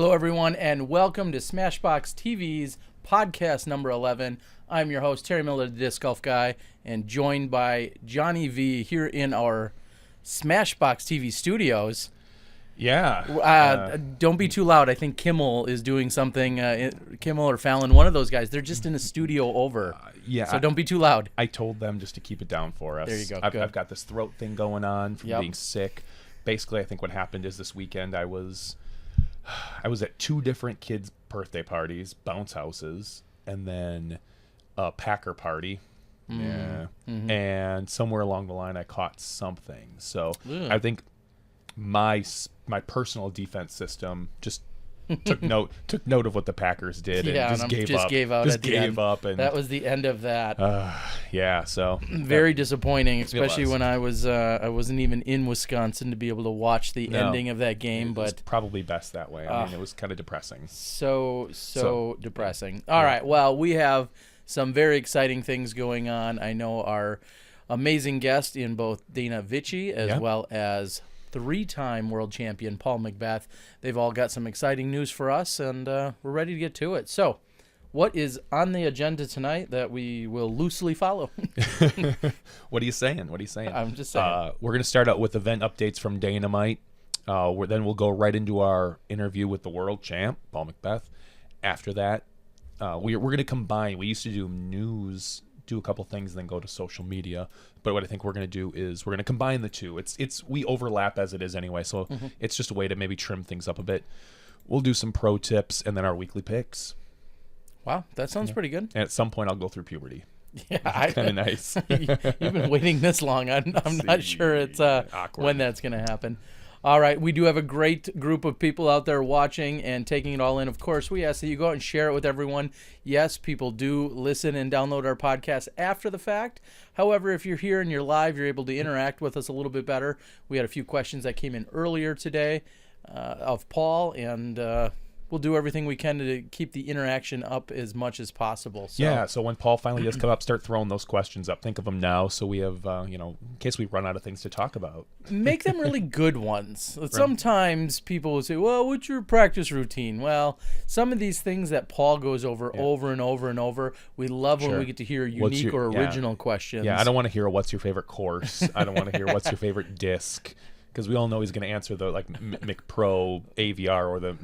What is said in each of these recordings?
Hello, everyone, and welcome to SmashBoxxTV's podcast number 11. I'm your host, Terry Miller, the Disc Golf Guy, and joined by Jonny V here in our SmashBoxxTV studios. Yeah. Don't be too loud. I think Kimmel is doing something. Kimmel or Fallon, one of those guys. They're just in a studio over. So don't be too loud. I told them just to keep it down for us. There you go. I've got this throat thing going on from being sick. Basically, I think what happened is this weekend I was at two different kids' birthday parties, bounce houses, and then a Packer party. And somewhere along the line I caught something. So I think my personal defense system just took note of what the Packers did and just gave up. And that was the end of that. So very disappointing, especially when I wasn't even in Wisconsin to be able to watch the ending of that game. But it's probably best that way. I mean, it was kind of depressing. So depressing. All right, well, we have some very exciting things going on. I know our amazing guest in both Dana Vici as well as three-time world champion Paul McBeth. They've all got some exciting news for us, and we're ready to get to it. So, what is on the agenda tonight that we will loosely follow? What are you saying? I'm just saying. We're going to start out with event updates from Dynamite. Then we'll go right into our interview with the world champ, Paul McBeth. After that, we're going to combine. We used to do news, do a couple things, then go to social media. But what I think we're going to do is we're going to combine the two. We overlap as it is anyway, so it's just a way to maybe trim things up a bit. We'll do some pro tips and then our weekly picks. Wow, that sounds pretty good. And at some point I'll go through puberty. Yeah, kind of nice. You've been waiting this long. I'm not sure it's when that's going to happen. All right, we do have a great group of people out there watching and taking it all in. Of course, we ask that you go out and share it with everyone. Yes, people do listen and download our podcast after the fact. However, if you're here and you're live, you're able to interact with us a little bit better. We had a few questions that came in earlier today of Paul, and we'll do everything we can to keep the interaction up as much as possible. So when Paul finally does come up, start throwing those questions up. Think of them now so we have, in case we run out of things to talk about. Make them really good ones. Sometimes people will say, well, what's your practice routine? Well, some of these things that Paul goes over and over and over, we love when we get to hear unique or original questions. Yeah, I don't want to hear what's your favorite course. I don't want to hear what's your favorite disc. Because we all know he's going to answer the McPro AVR or the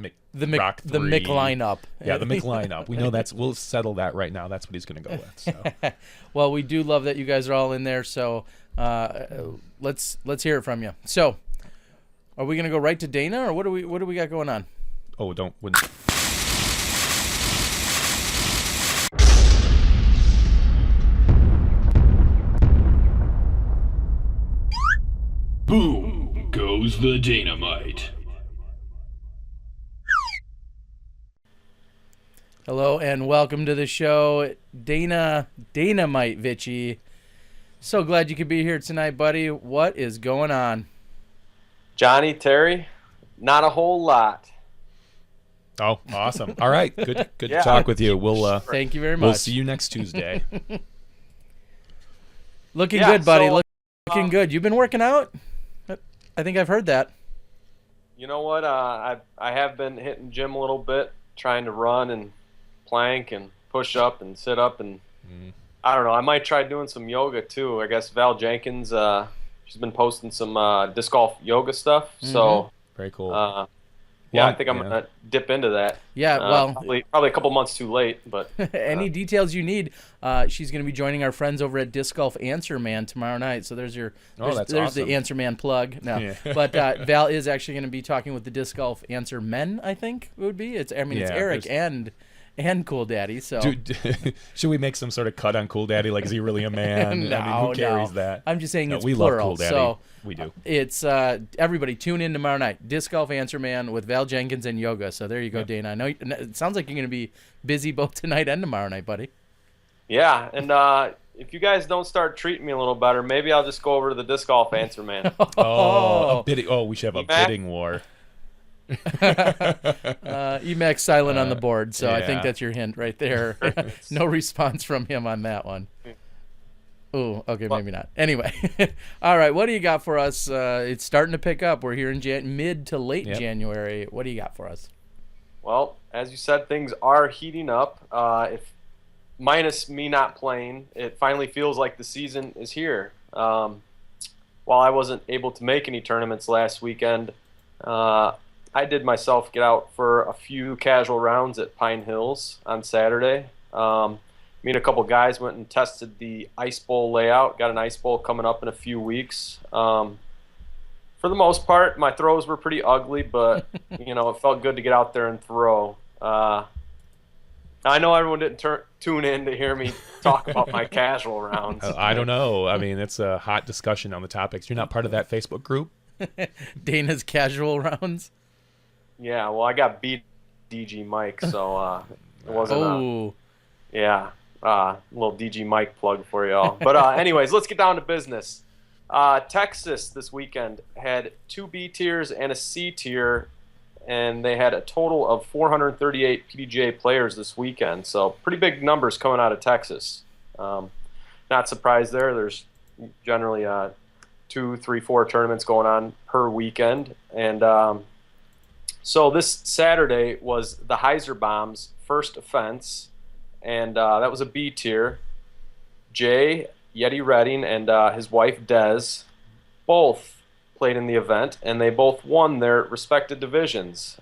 Rock 3. The Mick lineup. Yeah, the Mick lineup. We know we'll settle that right now. That's what he's going to go with. So. Well, we do love that you guys are all in there. So let's hear it from you. So, are we going to go right to Dana, or what do we got going on? Oh, wouldn't. Boom goes the dynamite. Hello and welcome to the show, Dynamite Vici. So glad you could be here tonight, buddy. What is going on? Jonny, Terry, not a whole lot. Oh, awesome. All right, good to talk with you. We'll thank you very much. We'll see you next Tuesday. Looking good, buddy. Looking good. You've been working out? I think I've heard that. You know what? I have been hitting gym a little bit, trying to run and plank and push up and sit up, and I don't know. I might try doing some yoga too. I guess Val Jenkins, she's been posting some disc golf yoga stuff. So very cool. I think I'm gonna dip into that. Yeah, well, probably a couple months too late, but any details you need, she's going to be joining our friends over at Disc Golf Answer Man tomorrow night. So there's awesome. The Answer Man plug. No, but Val is actually going to be talking with the Disc Golf Answer Men. I think it would be. It's Eric and Cool Daddy. So should we make some sort of cut on Cool Daddy? Like, is he really a man? No, who carries that? I'm just saying it's we plural. Love Cool Daddy. So we do. It's everybody tune in tomorrow night. Disc Golf Answer Man with Val Jenkins and yoga. So there you go, Dana. I know it sounds like you're going to be busy both tonight and tomorrow night, buddy. Yeah, and if you guys don't start treating me a little better, maybe I'll just go over to the Disc Golf Answer Man. We should have a bidding war. Emacs silent on the board, so I think that's your hint right there. No response from him on that one. Oh, okay, maybe not. Anyway, all right, what do you got for us? It's starting to pick up. We're here in mid to late January. What do you got for us? Well, as you said, things are heating up. If minus me not playing, it finally feels like the season is here. While I wasn't able to make any tournaments last weekend, I did myself get out for a few casual rounds at Pine Hills on Saturday. Me and a couple guys went and tested the ice bowl layout. Got an ice bowl coming up in a few weeks. For the most part, my throws were pretty ugly, but it felt good to get out there and throw. I know everyone didn't tune in to hear me talk about my casual rounds. I don't know. I mean, it's a hot discussion on the topics. You're not part of that Facebook group? Dana's casual rounds? Yeah, well, I got beat DG Mike, so it wasn't little DG Mike plug for y'all. But anyways, let's get down to business. Texas this weekend had 2 B tiers and a C tier, and they had a total of 438 PDGA players this weekend. So pretty big numbers coming out of Texas. Not surprised there. There's generally 2, 3, 4 tournaments going on per weekend. And so this Saturday was the Heiser Bomb's first offense, and that was a B tier. Jay Yeti Redding and his wife Dez both played in the event, and they both won their respective divisions.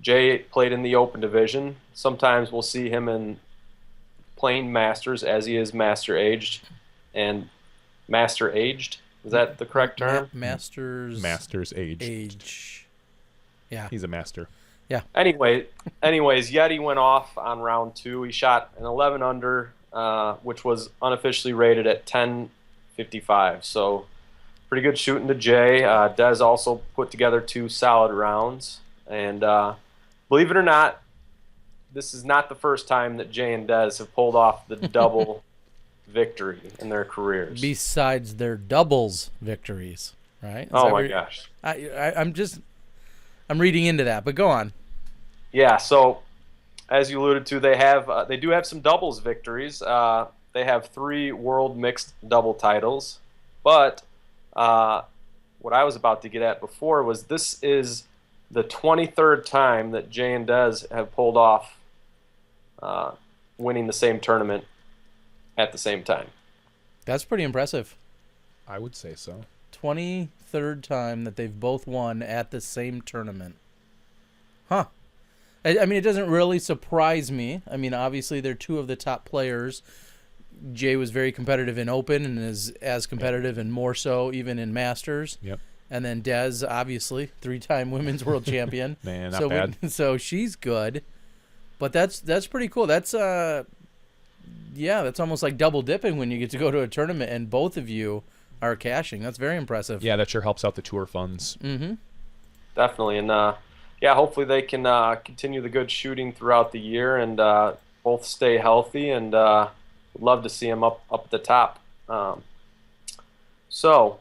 Jay played in the Open division. Sometimes we'll see him in playing Masters, as he is Master aged. And Master aged, is that the correct term? Masters aged. Age. Yeah. He's a master. Yeah. Anyways, Yeti went off on round 2. He shot an 11 under, which was unofficially rated at 10.55. So pretty good shooting to Jay. Dez also put together 2 solid rounds. And believe it or not, this is not the first time that Jay and Dez have pulled off the double victory in their careers. Besides their doubles victories, right? Oh my gosh. I'm reading into that, but go on. Yeah, so as you alluded to, they do have some doubles victories. They have 3 world mixed double titles. But what I was about to get at before was this is the 23rd time that Jay and Dez have pulled off winning the same tournament at the same time. That's pretty impressive. I would say so. 23rd time that they've both won at the same tournament. Huh. I mean, it doesn't really surprise me. I mean, obviously, they're 2 of the top players. Jay was very competitive in Open and is as competitive and more so even in Masters. Yep. And then Dez, obviously, 3-time women's world champion. Man, not bad. So she's good. But that's pretty cool. That's that's almost like double dipping when you get to go to a tournament and both of you are cashing. That's very impressive. Yeah, that sure helps out the tour funds. Mm-hmm. Definitely. And hopefully they can continue the good shooting throughout the year and both stay healthy, and would love to see them up at the top. So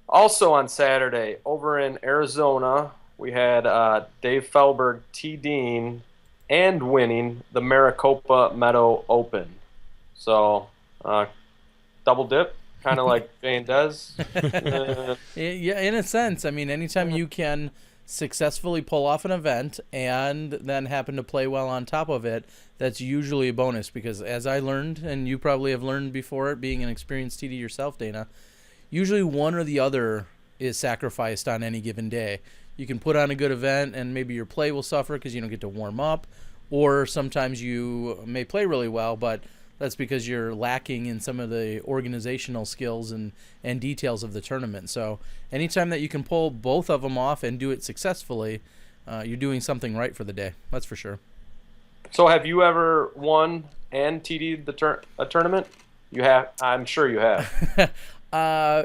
also on Saturday over in Arizona, we had Dave Felberg TDing and winning the Maricopa Meadow Open. So double dip, kind of like Jay and Dez. Yeah, in a sense. I mean, anytime you can successfully pull off an event and then happen to play well on top of it, that's usually a bonus, because as I learned, and you probably have learned before, being an experienced TD yourself, Dana, usually one or the other is sacrificed on any given day. You can put on a good event and maybe your play will suffer because you don't get to warm up, or sometimes you may play really well, but that's because you're lacking in some of the organizational skills and details of the tournament. So anytime that you can pull both of them off and do it successfully, you're doing something right for the day. That's for sure. So have you ever won and TD'd a tournament? You have. I'm sure you have.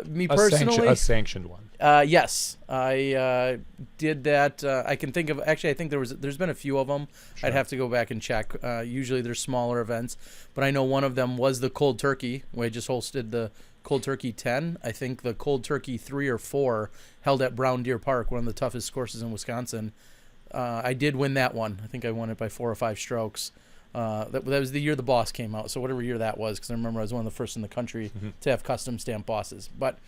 Me personally, a sanctioned one. Yes, I did that. I can think of, actually, I think there's been a few of them. Sure. I'd have to go back and check. Usually they're smaller events, but I know one of them was the Cold Turkey, where I just hosted the Cold Turkey 10. I think the Cold Turkey 3 or 4 held at Brown Deer Park, one of the toughest courses in Wisconsin. I did win that one. I think I won it by 4 or 5 strokes. That was the year the boss came out, so whatever year that was, because I remember I was one of the first in the country to have custom stamp bosses. But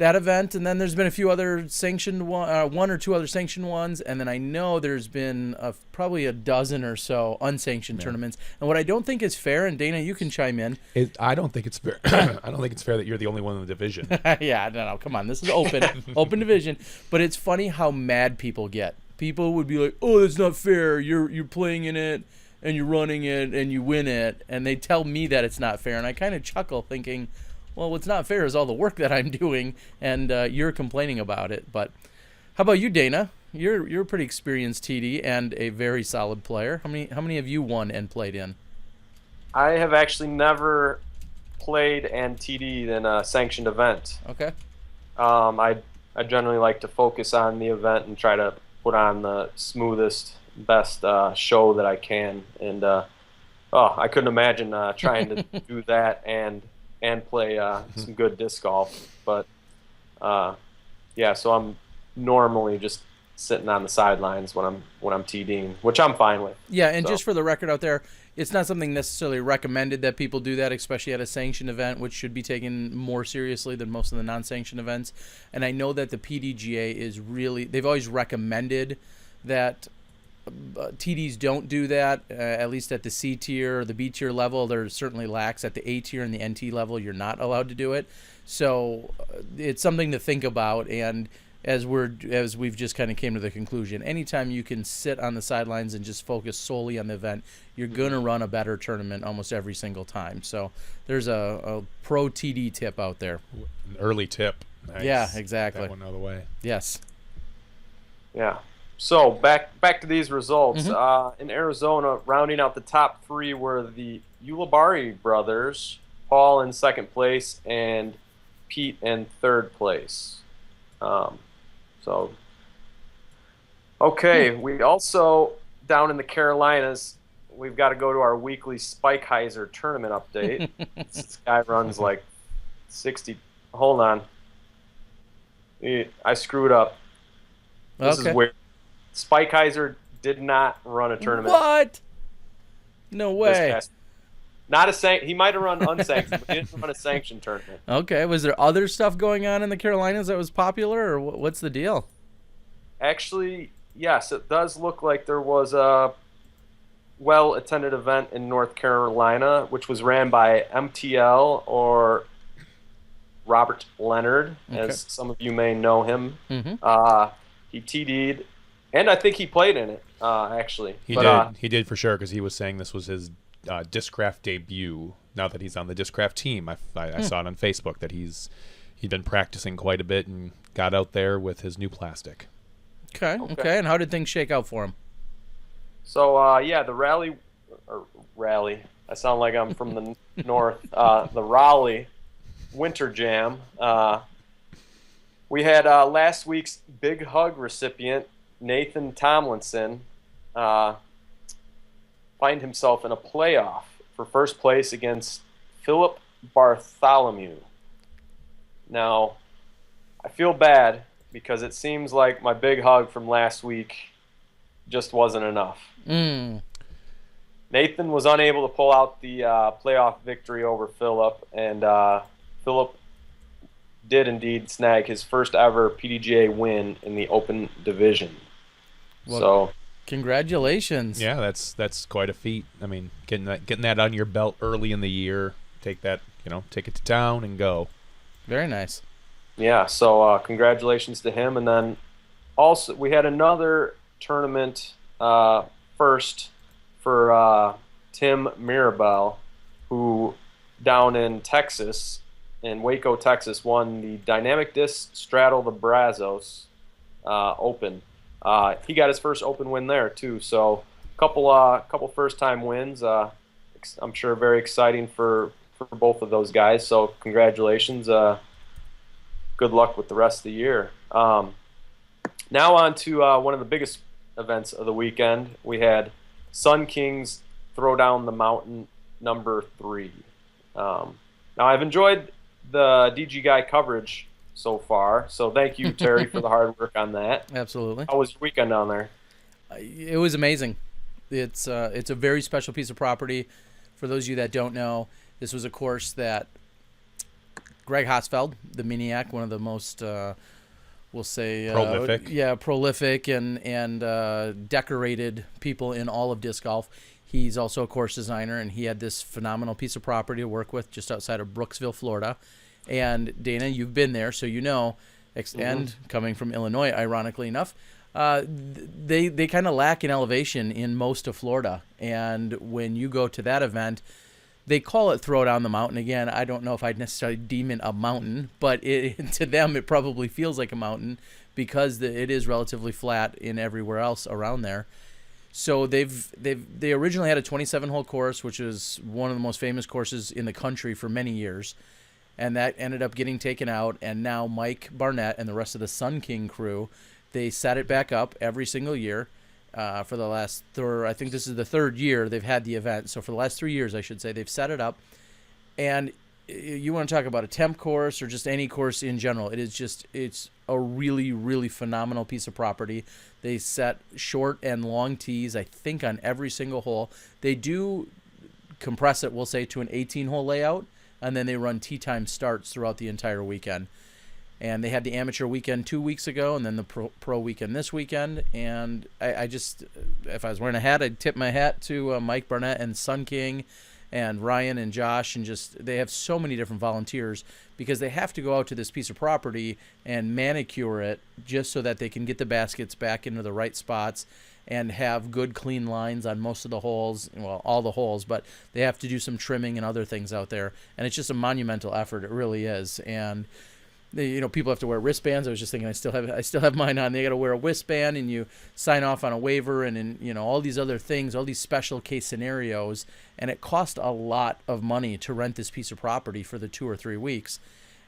that event, and then there's been a few other sanctioned one or two other sanctioned ones, and then I know there's been probably a dozen or so unsanctioned tournaments. And what I don't think is fair, and Dana, you can chime in. I don't think it's fair. I don't think it's fair that you're the only one in the division. Yeah, no, come on, this is open division. But it's funny how mad people get. People would be like, "Oh, that's not fair. You're playing in it, and you're running it, and you win it," and they tell me that it's not fair, and I kind of chuckle, thinking, well, what's not fair is all the work that I'm doing, and you're complaining about it. But how about you, Dana? You're a pretty experienced TD and a very solid player. How many have you won and played in? I have actually never played and TD'd in a sanctioned event. Okay. I generally like to focus on the event and try to put on the smoothest, best show that I can. And I couldn't imagine trying to do that and play some good disc golf. But yeah, so I'm normally just sitting on the sidelines when I'm TDing, which I'm fine with. Yeah, and just for the record out there, it's not something necessarily recommended that people do that, especially at a sanctioned event, which should be taken more seriously than most of the non-sanctioned events. And I know that the PDGA is really, they've always recommended that TDs don't do that, at least at the C tier or the B tier level. They're certainly lax. At the A tier and the NT level, you're not allowed to do it. So it's something to think about. And as we've just kind of came to the conclusion, anytime you can sit on the sidelines and just focus solely on the event, you're going to run a better tournament almost every single time. So there's a pro TD tip out there. An early tip. Nice. Yeah, exactly. That one out of the way. Yes. Yeah. So back to these results. In Arizona, rounding out the top three were the Ulibarri brothers, Paul in second place and Pete in third place. Okay, we also, down in the Carolinas, we've got to go to our weekly Spikeheiser tournament update. This guy runs like 60. Hold on. I screwed up. This is weird. Spikeheiser did not run a tournament. What? No way. Not a he might have run unsanctioned, but he didn't run a sanctioned tournament. Okay. Was there other stuff going on in the Carolinas that was popular, or what's the deal? Actually, yes, it does look like there was a well-attended event in North Carolina, which was ran by MTL, or Robert Leonard, as some of you may know him. He TD'd, and I think he played in it, actually. He did for sure, because he was saying this was his Discraft debut. Now that he's on the Discraft team, I saw it on Facebook that he'd been practicing quite a bit and got out there with his new plastic. Okay. And how did things shake out for him? So yeah, the rally. I sound like I'm from the north. The Raleigh Winter Jam. We had last week's Big Hug recipient Nathan Tomlinson find himself in a playoff for first place against Philip Bartholomew. Now, I feel bad because it seems like my big hug from last week just wasn't enough. Nathan was unable to pull out the playoff victory over Philip, and Philip did indeed snag his first ever PDGA win in the Open division. Well, so, congratulations! Yeah, that's quite a feat. I mean, getting that on your belt early in the year, take it to town and go. Very nice. Yeah, so congratulations to him. And then also we had another tournament first for Tim Mirabel, who down in Texas, in Waco, Texas, won the Dynamic Disc Straddle the Brazos Open. He got his first Open win there too. So couple first-time wins. I'm sure very exciting for both of those guys. So congratulations. Good luck with the rest of the year. Now on to one of the biggest events of the weekend. We had Sun Kings Throw Down the Mountain number 3. Now I've enjoyed the DG Guy coverage so far, so thank you, Terry, for the hard work on that. Absolutely. How was your weekend down there? It was amazing. It's a very special piece of property. For those of you that don't know, this was a course that Greg Hosfeld, the Maniac, one of the most, we'll say, prolific and decorated people in all of disc golf. He's also a course designer, and he had this phenomenal piece of property to work with just outside of Brooksville, Florida. And Dana, you've been there, so you know. And coming from Illinois, ironically enough, they kind of lack in elevation in most of Florida. And when you go to that event, they call it Throw Down the Mountain. Again, I don't know if I'd necessarily deem it a mountain, but to them it probably feels like a mountain because it is relatively flat in everywhere else around there. So they originally had a 27-hole course, which is one of the most famous courses in the country for many years. And that ended up getting taken out, and now Mike Barnett and the rest of the Sun King crew, they set it back up every single year for the last I think this is the third year they've had the event. So for the last 3 years, I should say, they've set it up. And you want to talk about a temp course or just any course in general, it's a really, really phenomenal piece of property. They set short and long tees, I think, on every single hole. They do compress it, we'll say, to an 18-hole layout, and then they run tee time starts throughout the entire weekend. And they had the amateur weekend 2 weeks ago, and then the pro weekend this weekend. And I just, if I was wearing a hat, I'd tip my hat to Mike Barnett and Sun King and Ryan and Josh. And just, they have so many different volunteers because they have to go out to this piece of property and manicure it just so that they can get the baskets back into the right spots and have good clean lines on most of the holes, well, all the holes, but they have to do some trimming and other things out there. And it's just a monumental effort. It really is. And people have to wear wristbands. I was just thinking, I still have mine on. They got to wear a wristband, and you sign off on a waiver, and all these other things, all these special case scenarios. And it cost a lot of money to rent this piece of property for the 2 or 3 weeks.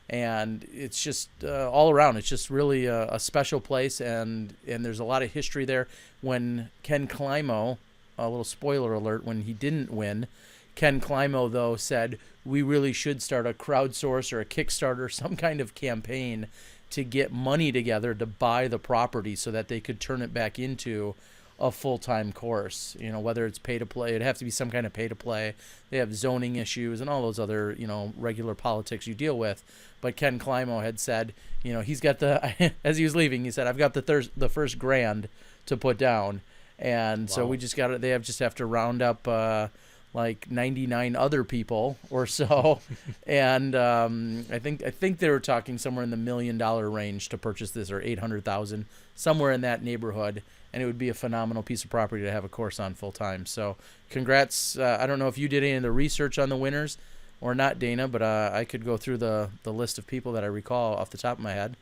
And it's just all around. It's just really a special place, and there's a lot of history there. When Ken Climo, a little spoiler alert, when he didn't win, Ken Climo, though, said, we really should start a crowdsource or a Kickstarter, some kind of campaign to get money together to buy the property so that they could turn it back into a full-time course. Whether it's pay-to-play, it'd have to be some kind of pay-to-play. They have zoning issues and all those other, regular politics you deal with. But Ken Climo had said, he's got as he was leaving, he said, I've got the first grand to put down. And wow. So we just have to round up like 99 other people or so. And I think they were talking somewhere in the $1 million range to purchase this, or 800,000, somewhere in that neighborhood. And it would be a phenomenal piece of property to have a course on full time. So congrats. I don't know if you did any of the research on the winners or not, Dana, but I could go through the list of people that I recall off the top of my head.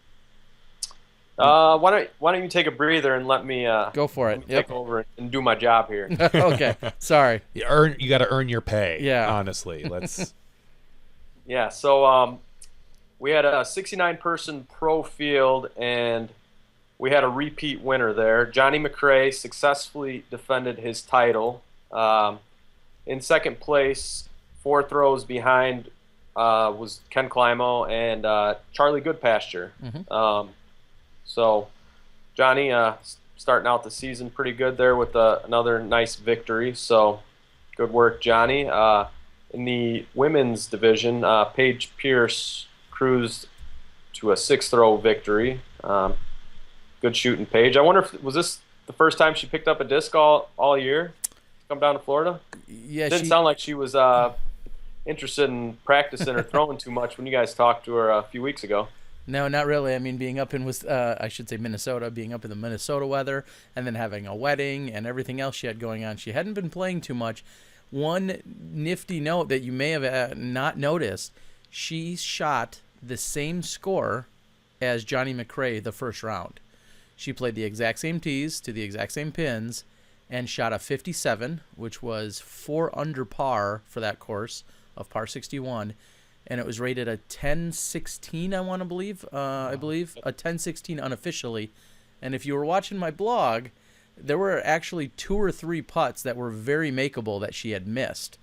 Why don't you take a breather and let me go for it. Take over and do my job here. Okay, sorry. You got to earn your pay. Yeah, honestly, let's. Yeah, so we had a 69-person pro field, and we had a repeat winner there. Jonny McRae successfully defended his title. In second place, 4 throws behind, was Ken Climo and Charlie Goodpasture. Mm-hmm. So Jonny starting out the season pretty good there with another nice victory. So good work, Jonny. In the women's division, Paige Pierce cruised to a 6-throw victory. Good shooting, Paige. I wonder was this the first time she picked up a disc all year? Come down to Florida? Yeah, didn't sound like she was interested in practicing or throwing too much when you guys talked to her a few weeks ago. No, not really. I mean, being up in Minnesota, being up in the Minnesota weather, and then having a wedding and everything else she had going on, she hadn't been playing too much. One nifty note that you may have not noticed, she shot the same score as Jonny McRae the first round. She played the exact same tees to the exact same pins and shot a 57, which was 4 under par for that course of par 61. And it was rated a 10-16, I believe, a 10-16 unofficially. And if you were watching my blog, there were actually 2 or 3 putts that were very makeable that she had missed.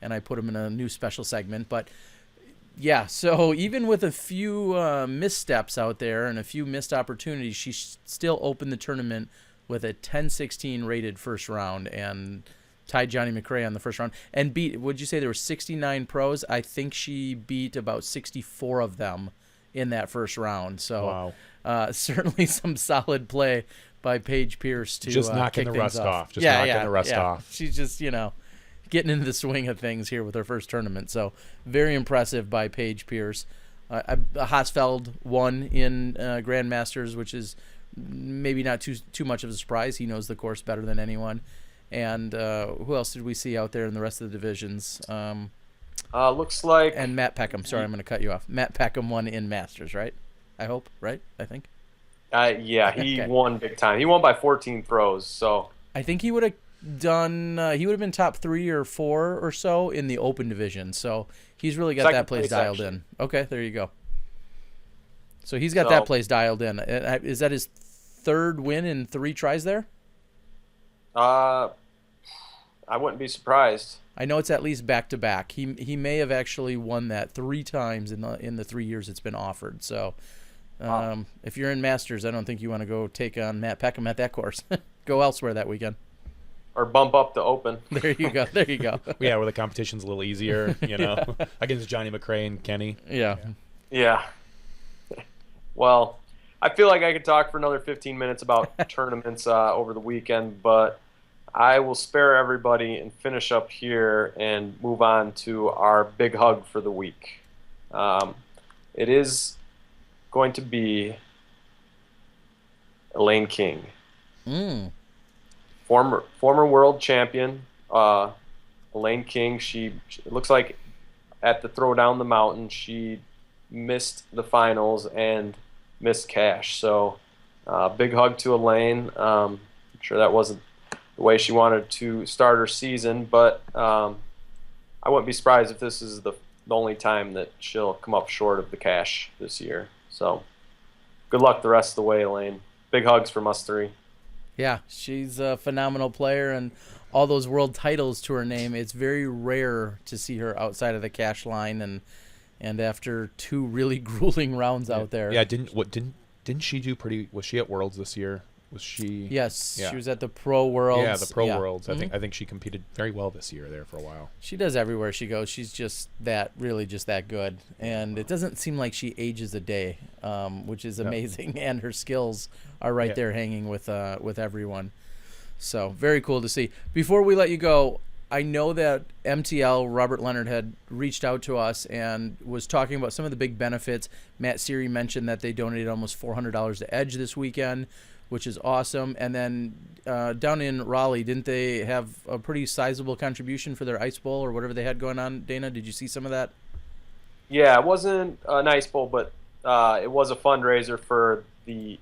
And I put them in a new special segment. But, yeah, so even with a few missteps out there and a few missed opportunities, she still opened the tournament with a 10-16 rated first round. And tied Jonny McRae on the first round and beat. Would you say there were 69 pros? I think she beat about 64 of them in that first round. So certainly some solid play by Paige Pierce to just knocking kick the rust off. Just knocking the rust off. She's just getting into the swing of things here with her first tournament. So very impressive by Paige Pierce. Haasfeld won in Grandmasters, which is maybe not too much of a surprise. He knows the course better than anyone. And who else did we see out there in the rest of the divisions? Looks like... And Matt Peckham. Sorry, I'm going to cut you off. Matt Peckham won in Masters, right? I hope, right? I think. Yeah, he won big time. He won by 14 throws, so... I think he would have done... he would have been top 3 or 4 or so in the Open division, so he's really got that place dialed in. Okay, there you go. So he's got that place dialed in. Is that his third win in 3 tries there? I wouldn't be surprised. I know it's at least back-to-back. He may have actually won that 3 times in the 3 years it's been offered. So if you're in Masters, I don't think you want to go take on Matt Peckham at that course. Go elsewhere that weekend. Or bump up the Open. There you go. There you go. Yeah, where the competition's a little easier, against Jonny McRae and Kenny. Yeah. Well, I feel like I could talk for another 15 minutes about tournaments over the weekend, but I will spare everybody and finish up here and move on to our big hug for the week. It is going to be Elaine King. Former world champion, Elaine King. It looks like at the throw down the mountain, she missed the finals and missed cash. So big hug to Elaine. I'm sure that wasn't the way she wanted to start her season, but I wouldn't be surprised if this is the only time that she'll come up short of the cash this year. So good luck the rest of the way, Elaine. Big hugs from us 3. Yeah, she's a phenomenal player, and all those world titles to her name. It's very rare to see her outside of the cash line, and after 2 really grueling rounds out there. Yeah, didn't she do pretty? Was she at Worlds this year? Was she? Yes, she was at the Pro Worlds. Yeah, the Pro Worlds. I think she competed very well this year there for a while. She does everywhere she goes. She's just that good, and it doesn't seem like she ages a day, which is amazing. And her skills are right there, hanging with everyone. So very cool to see. Before we let you go, I know that MTL Robert Leonard had reached out to us and was talking about some of the big benefits. Matt Seary mentioned that they donated almost $400 to Edge this weekend, which is awesome. And then down in Raleigh, didn't they have a pretty sizable contribution for their Ice Bowl or whatever they had going on? Dana, did you see some of that? Yeah, it wasn't an Ice Bowl, but it was a fundraiser for the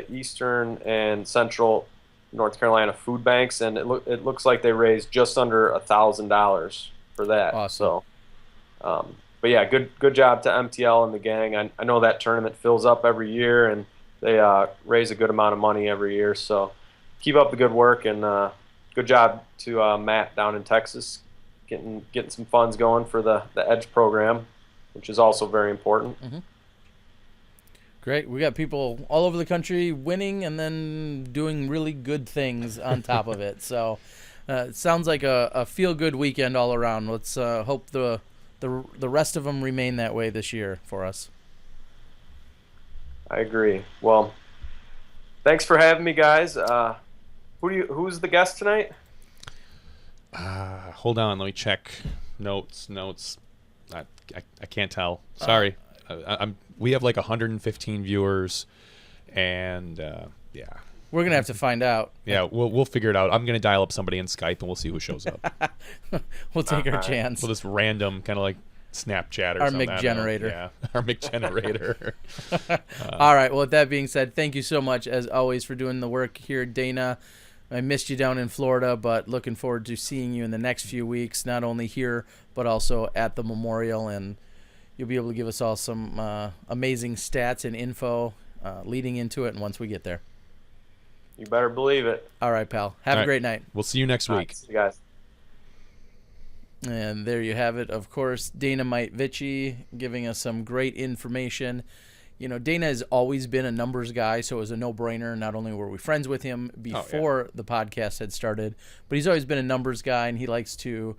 Eastern and Central North Carolina food banks, and it looks like they raised just under $1,000 for that. Awesome. So, but yeah, good job to MTL and the gang. I know that tournament fills up every year, and they raise a good amount of money every year. So keep up the good work, and good job to Matt down in Texas, getting some funds going for the Edge program, which is also very important. Great. We got people all over the country winning and then doing really good things on top of it. So it sounds like a feel-good weekend all around. Let's hope the rest of them remain that way this year for us. I agree. Well, thanks for having me, guys. Who's the guest tonight? Hold on, let me check notes. I can't tell. Sorry. We have like 115 viewers, and we're gonna have to find out. Yeah, we'll figure it out. I'm gonna dial up somebody in Skype, and we'll see who shows up. We'll take our chance. We'll just random kind of like Snapchat or our something. Mick generator. Yeah, our Mick generator. All right. Well, with that being said, thank you so much as always for doing the work here, Dana. I missed you down in Florida, but looking forward to seeing you in the next few weeks, not only here but also at the Memorial, and you'll be able to give us all some amazing stats and info leading into it and once we get there. You better believe it. All right, pal. Have a great night. We'll see you next week. Right, see you guys. And there you have it. Of course, Dana Vichy giving us some great information. Dana has always been a numbers guy, so it was a no-brainer. Not only were we friends with him before the podcast had started, but he's always been a numbers guy, and he likes to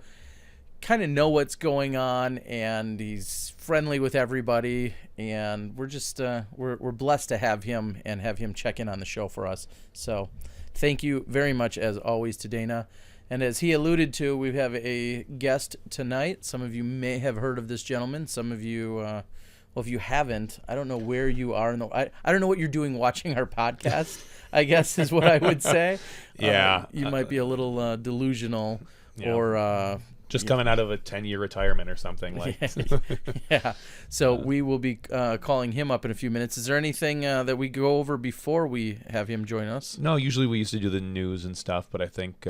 kind of know what's going on, and he's friendly with everybody, and we're just we're blessed to have him and have him check in on the show for us. So thank you very much, as always, to Dana. And as he alluded to, we have a guest tonight. Some of you may have heard of this gentleman. Some of you, well, if you haven't, I don't know where you are. I don't know what you're doing watching our podcast, I guess is what I would say. Yeah. You might be a little delusional or... just coming out of a 10-year retirement or something. Yeah. So we will be calling him up in a few minutes. Is there anything that we go over before we have him join us? No, usually we used to do the news and stuff, but I think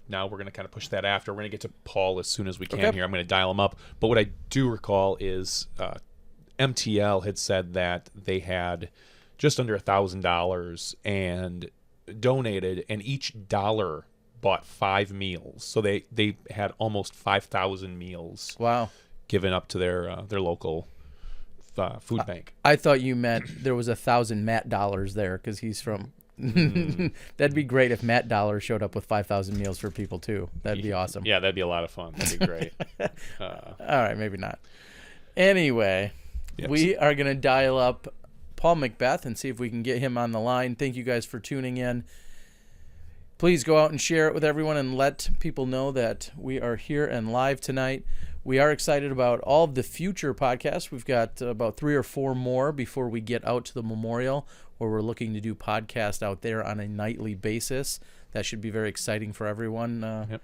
now we're going to kind of push that after. We're going to get to Paul as soon as we can here. I'm going to dial him up. But what I do recall is MTL had said that they had just under $1,000 and donated, and each dollar bought 5 meals. So they had almost 5,000 meals. Wow. Given up to their local food bank. I thought you meant there was 1,000 Matt dollars there because he's from... That'd be great if Matt Dollar showed up with 5,000 meals for people too. That'd be awesome. Yeah, that'd be a lot of fun. That'd be great. All right, maybe not. Anyway, we are going to dial up Paul McBeth and see if we can get him on the line. Thank you guys for tuning in. Please go out and share it with everyone and let people know that we are here and live tonight. We are excited about all of the future podcasts. We've got about 3 or 4 more before we get out to the Memorial, where we're looking to do podcasts out there on a nightly basis. That should be very exciting for everyone.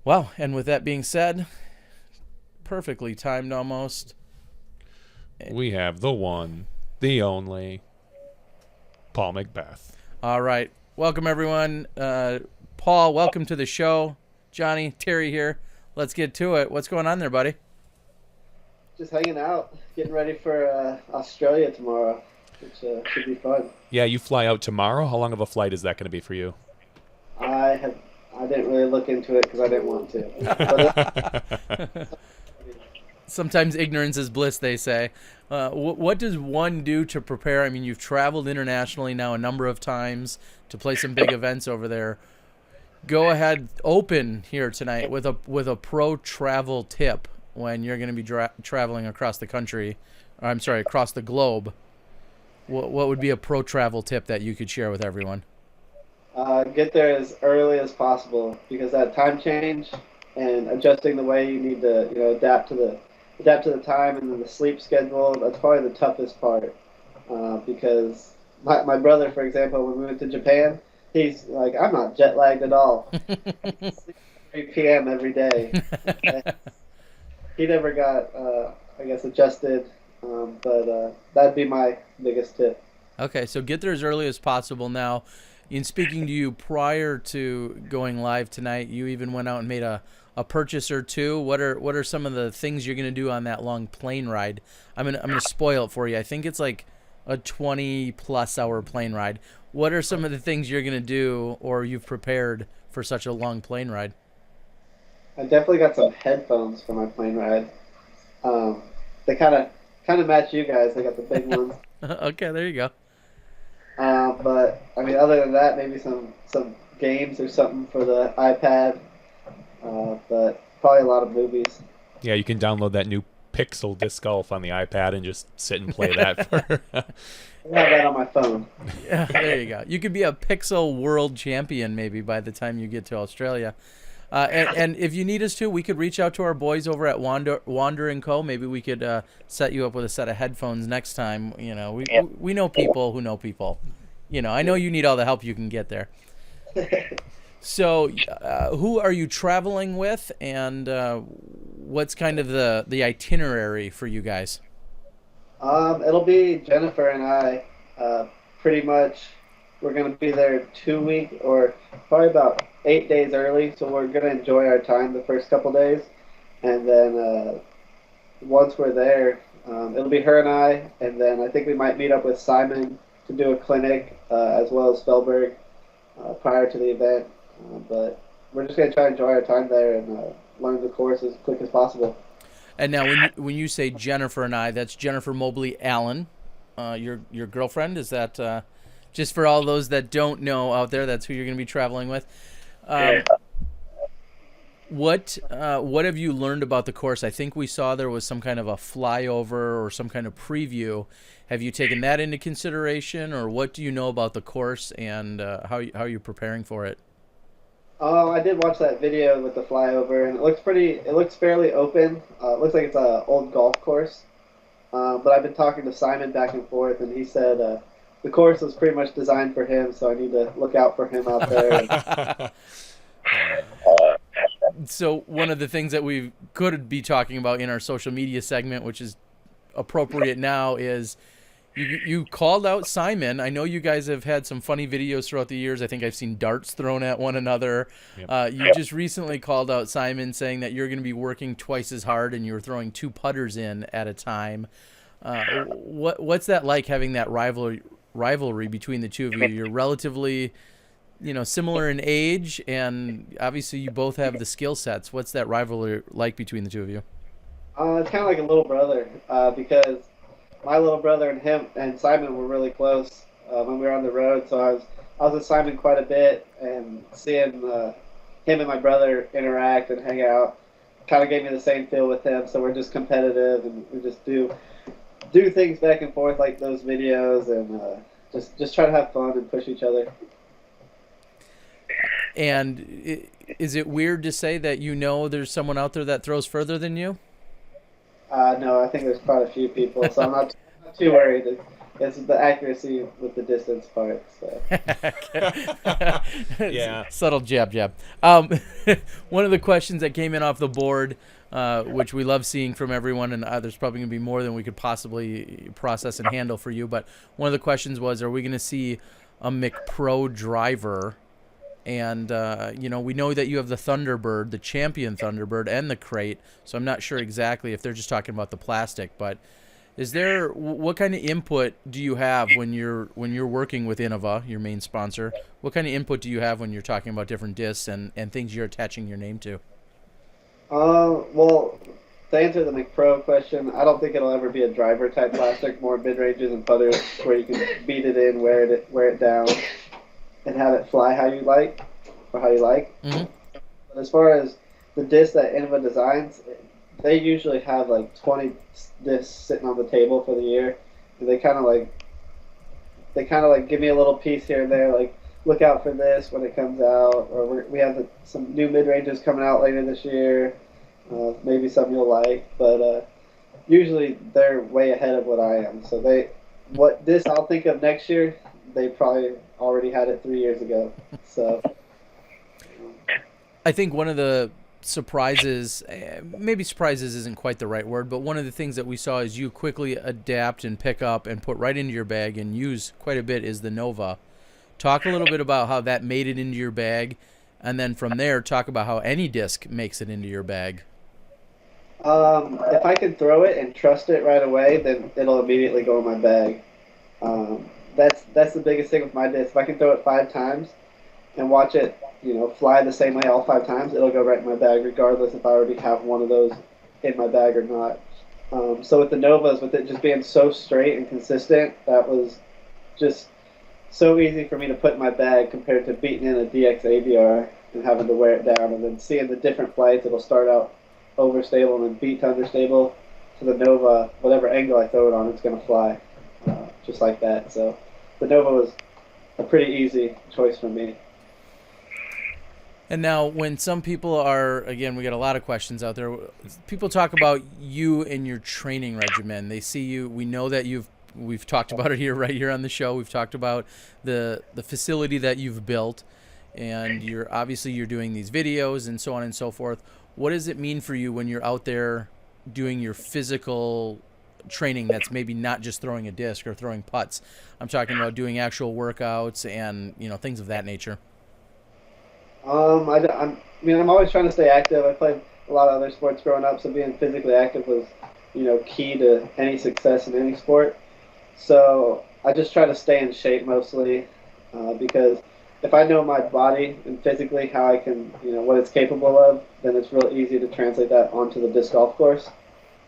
Wow. And with that being said, perfectly timed almost. We have the one, the only, Paul McBeth. All right. Welcome, everyone. Paul, welcome to the show. Jonny, Terry here. Let's get to it. What's going on there, buddy? Just hanging out, getting ready for Australia tomorrow, which should be fun. Yeah, you fly out tomorrow. How long of a flight is that going to be for you? I didn't really look into it because I didn't want to. Sometimes ignorance is bliss, they say. What does one do to prepare? I mean, you've traveled internationally now a number of times to play some big events over there. Go ahead, open here tonight with a pro travel tip when you're going to be traveling across the country. Across the globe. What would be a pro travel tip that you could share with everyone? Get there as early as possible, because that time change and adjusting the way you need to adapt to the time and then the sleep schedule. That's probably the toughest part, because my brother, for example, when we went to Japan, he's like, I'm not jet lagged at all. Sleep at 3 p.m. every day. He never got, adjusted, but that'd be my biggest tip. Okay, so get there as early as possible. Now, in speaking to you prior to going live tonight, you even went out and made a purchase or two. What are some of the things you're going to do on that long plane ride? I'm gonna spoil it for you. I think it's like a 20+ hour plane ride. What are some of the things you're going to do or you've prepared for such a long plane ride? I definitely got some headphones for my plane ride. They kind of match you guys. They got the big ones. Okay, there you go. But I mean, other than that, maybe some games or something for the iPad. But probably a lot of movies. Yeah, you can download that new Pixel Disc Golf on the iPad and just sit and play that. I have that on my phone. Yeah, there you go. You could be a Pixel world champion maybe by the time you get to Australia. And if you need us to, we could reach out to our boys over at Wander & Co. Maybe we could set you up with a set of headphones next time. We know people who know people. I know you need all the help you can get there. So who are you traveling with, and what's kind of the itinerary for you guys? It'll be Jennifer and I. Pretty much, we're going to be there 2 weeks or probably about 8 days early, so we're going to enjoy our time the first couple days. And then once we're there, it'll be her and I, and then I think we might meet up with Simon to do a clinic, as well as Spellberg, prior to the event. But we're just going to try to enjoy our time there and learn the course as quick as possible. And now, when you say Jennifer and I, that's Jennifer Mobley Allen, your girlfriend. Is that just for all those that don't know out there? That's who you're going to be traveling with. What have you learned about the course? I think we saw there was some kind of a flyover or some kind of preview. Have you taken that into consideration, or what do you know about the course and how you're preparing for it? Oh, I did watch that video with the flyover, and it looks fairly open. It looks like it's an old golf course. But I've been talking to Simon back and forth, and he said the course was pretty much designed for him, so I need to look out for him out there. So one of the things that we could be talking about in our social media segment, which is appropriate now, is you called out Simon. I know you guys have had some funny videos throughout the years. I think I've seen darts thrown at one another. Yep. You just recently called out Simon, saying that you're going to be working twice as hard and you're throwing 2 putters in at a time. What's that like, having that rivalry between the two of you? You're relatively, similar in age, and obviously you both have the skill sets. What's that rivalry like between the two of you? It's kind of like a little brother, because my little brother and him and Simon were really close when we were on the road. So I was with Simon quite a bit, and seeing him and my brother interact and hang out kind of gave me the same feel with him. So we're just competitive, and we just do things back and forth like those videos, and just try to have fun and push each other. And is it weird to say that there's someone out there that throws further than you? No, I think there's quite a few people, so I'm not too worried. It's the accuracy with the distance part. So. Yeah. Subtle jab. One of the questions that came in off the board, which we love seeing from everyone, and there's probably going to be more than we could possibly process and handle for you, but one of the questions was, are we going to see a McPro driver? And, we know that you have the Thunderbird, the champion Thunderbird, and the crate. So I'm not sure exactly if they're just talking about the plastic. But what kind of input do you have when you're working with Innova, your main sponsor? What kind of input do you have when you're talking about different discs and things you're attaching your name to? Well, to answer the McPro question, I don't think it'll ever be a driver type plastic. More mid ranges and putters where you can beat it in, wear it down, and have it fly how you like. Mm-hmm. But as far as the disc that Innova designs, they usually have like 20 discs sitting on the table for the year. And they kind of like give me a little piece here and there, like look out for this when it comes out, or we have some new mid ranges coming out later this year. Maybe some you'll like, but usually they're way ahead of what I am. So what disc I'll think of next year, they probably already had it 3 years ago. So I think one of the surprises, maybe surprises isn't quite the right word, but one of the things that we saw is you quickly adapt and pick up and put right into your bag and use quite a bit is the Nova. Talk a little bit about how that made it into your bag, and then from there talk about how any disc makes it into your bag. If I can throw it and trust it right away, then it'll immediately go in my bag. That's the biggest thing with my disc. If I can throw it 5 times and watch it, fly the same way all 5 times, it'll go right in my bag, regardless if I already have one of those in my bag or not. So with the Novas, with it just being so straight and consistent, that was just so easy for me to put in my bag compared to beating in a DX ABR and having to wear it down, and then seeing the different flights. It'll start out overstable and then beat to understable. To the Nova, whatever angle I throw it on, it's going to fly. Just like that. So the Nova was a pretty easy choice for me. And now when some people are, again, we got a lot of questions out there. People talk about you and your training regimen. They see you. We know that we've talked about it right here on the show. We've talked about the facility that you've built, and you're doing these videos and so on and so forth. What does it mean for you when you're out there doing your physical training that's maybe not just throwing a disc or throwing putts? I'm talking about doing actual workouts and things of that nature. I'm always trying to stay active. I played a lot of other sports growing up, so being physically active was key to any success in any sport. So I just try to stay in shape mostly, because if I know my body and physically how I can what it's capable of, then it's real easy to translate that onto the disc golf course.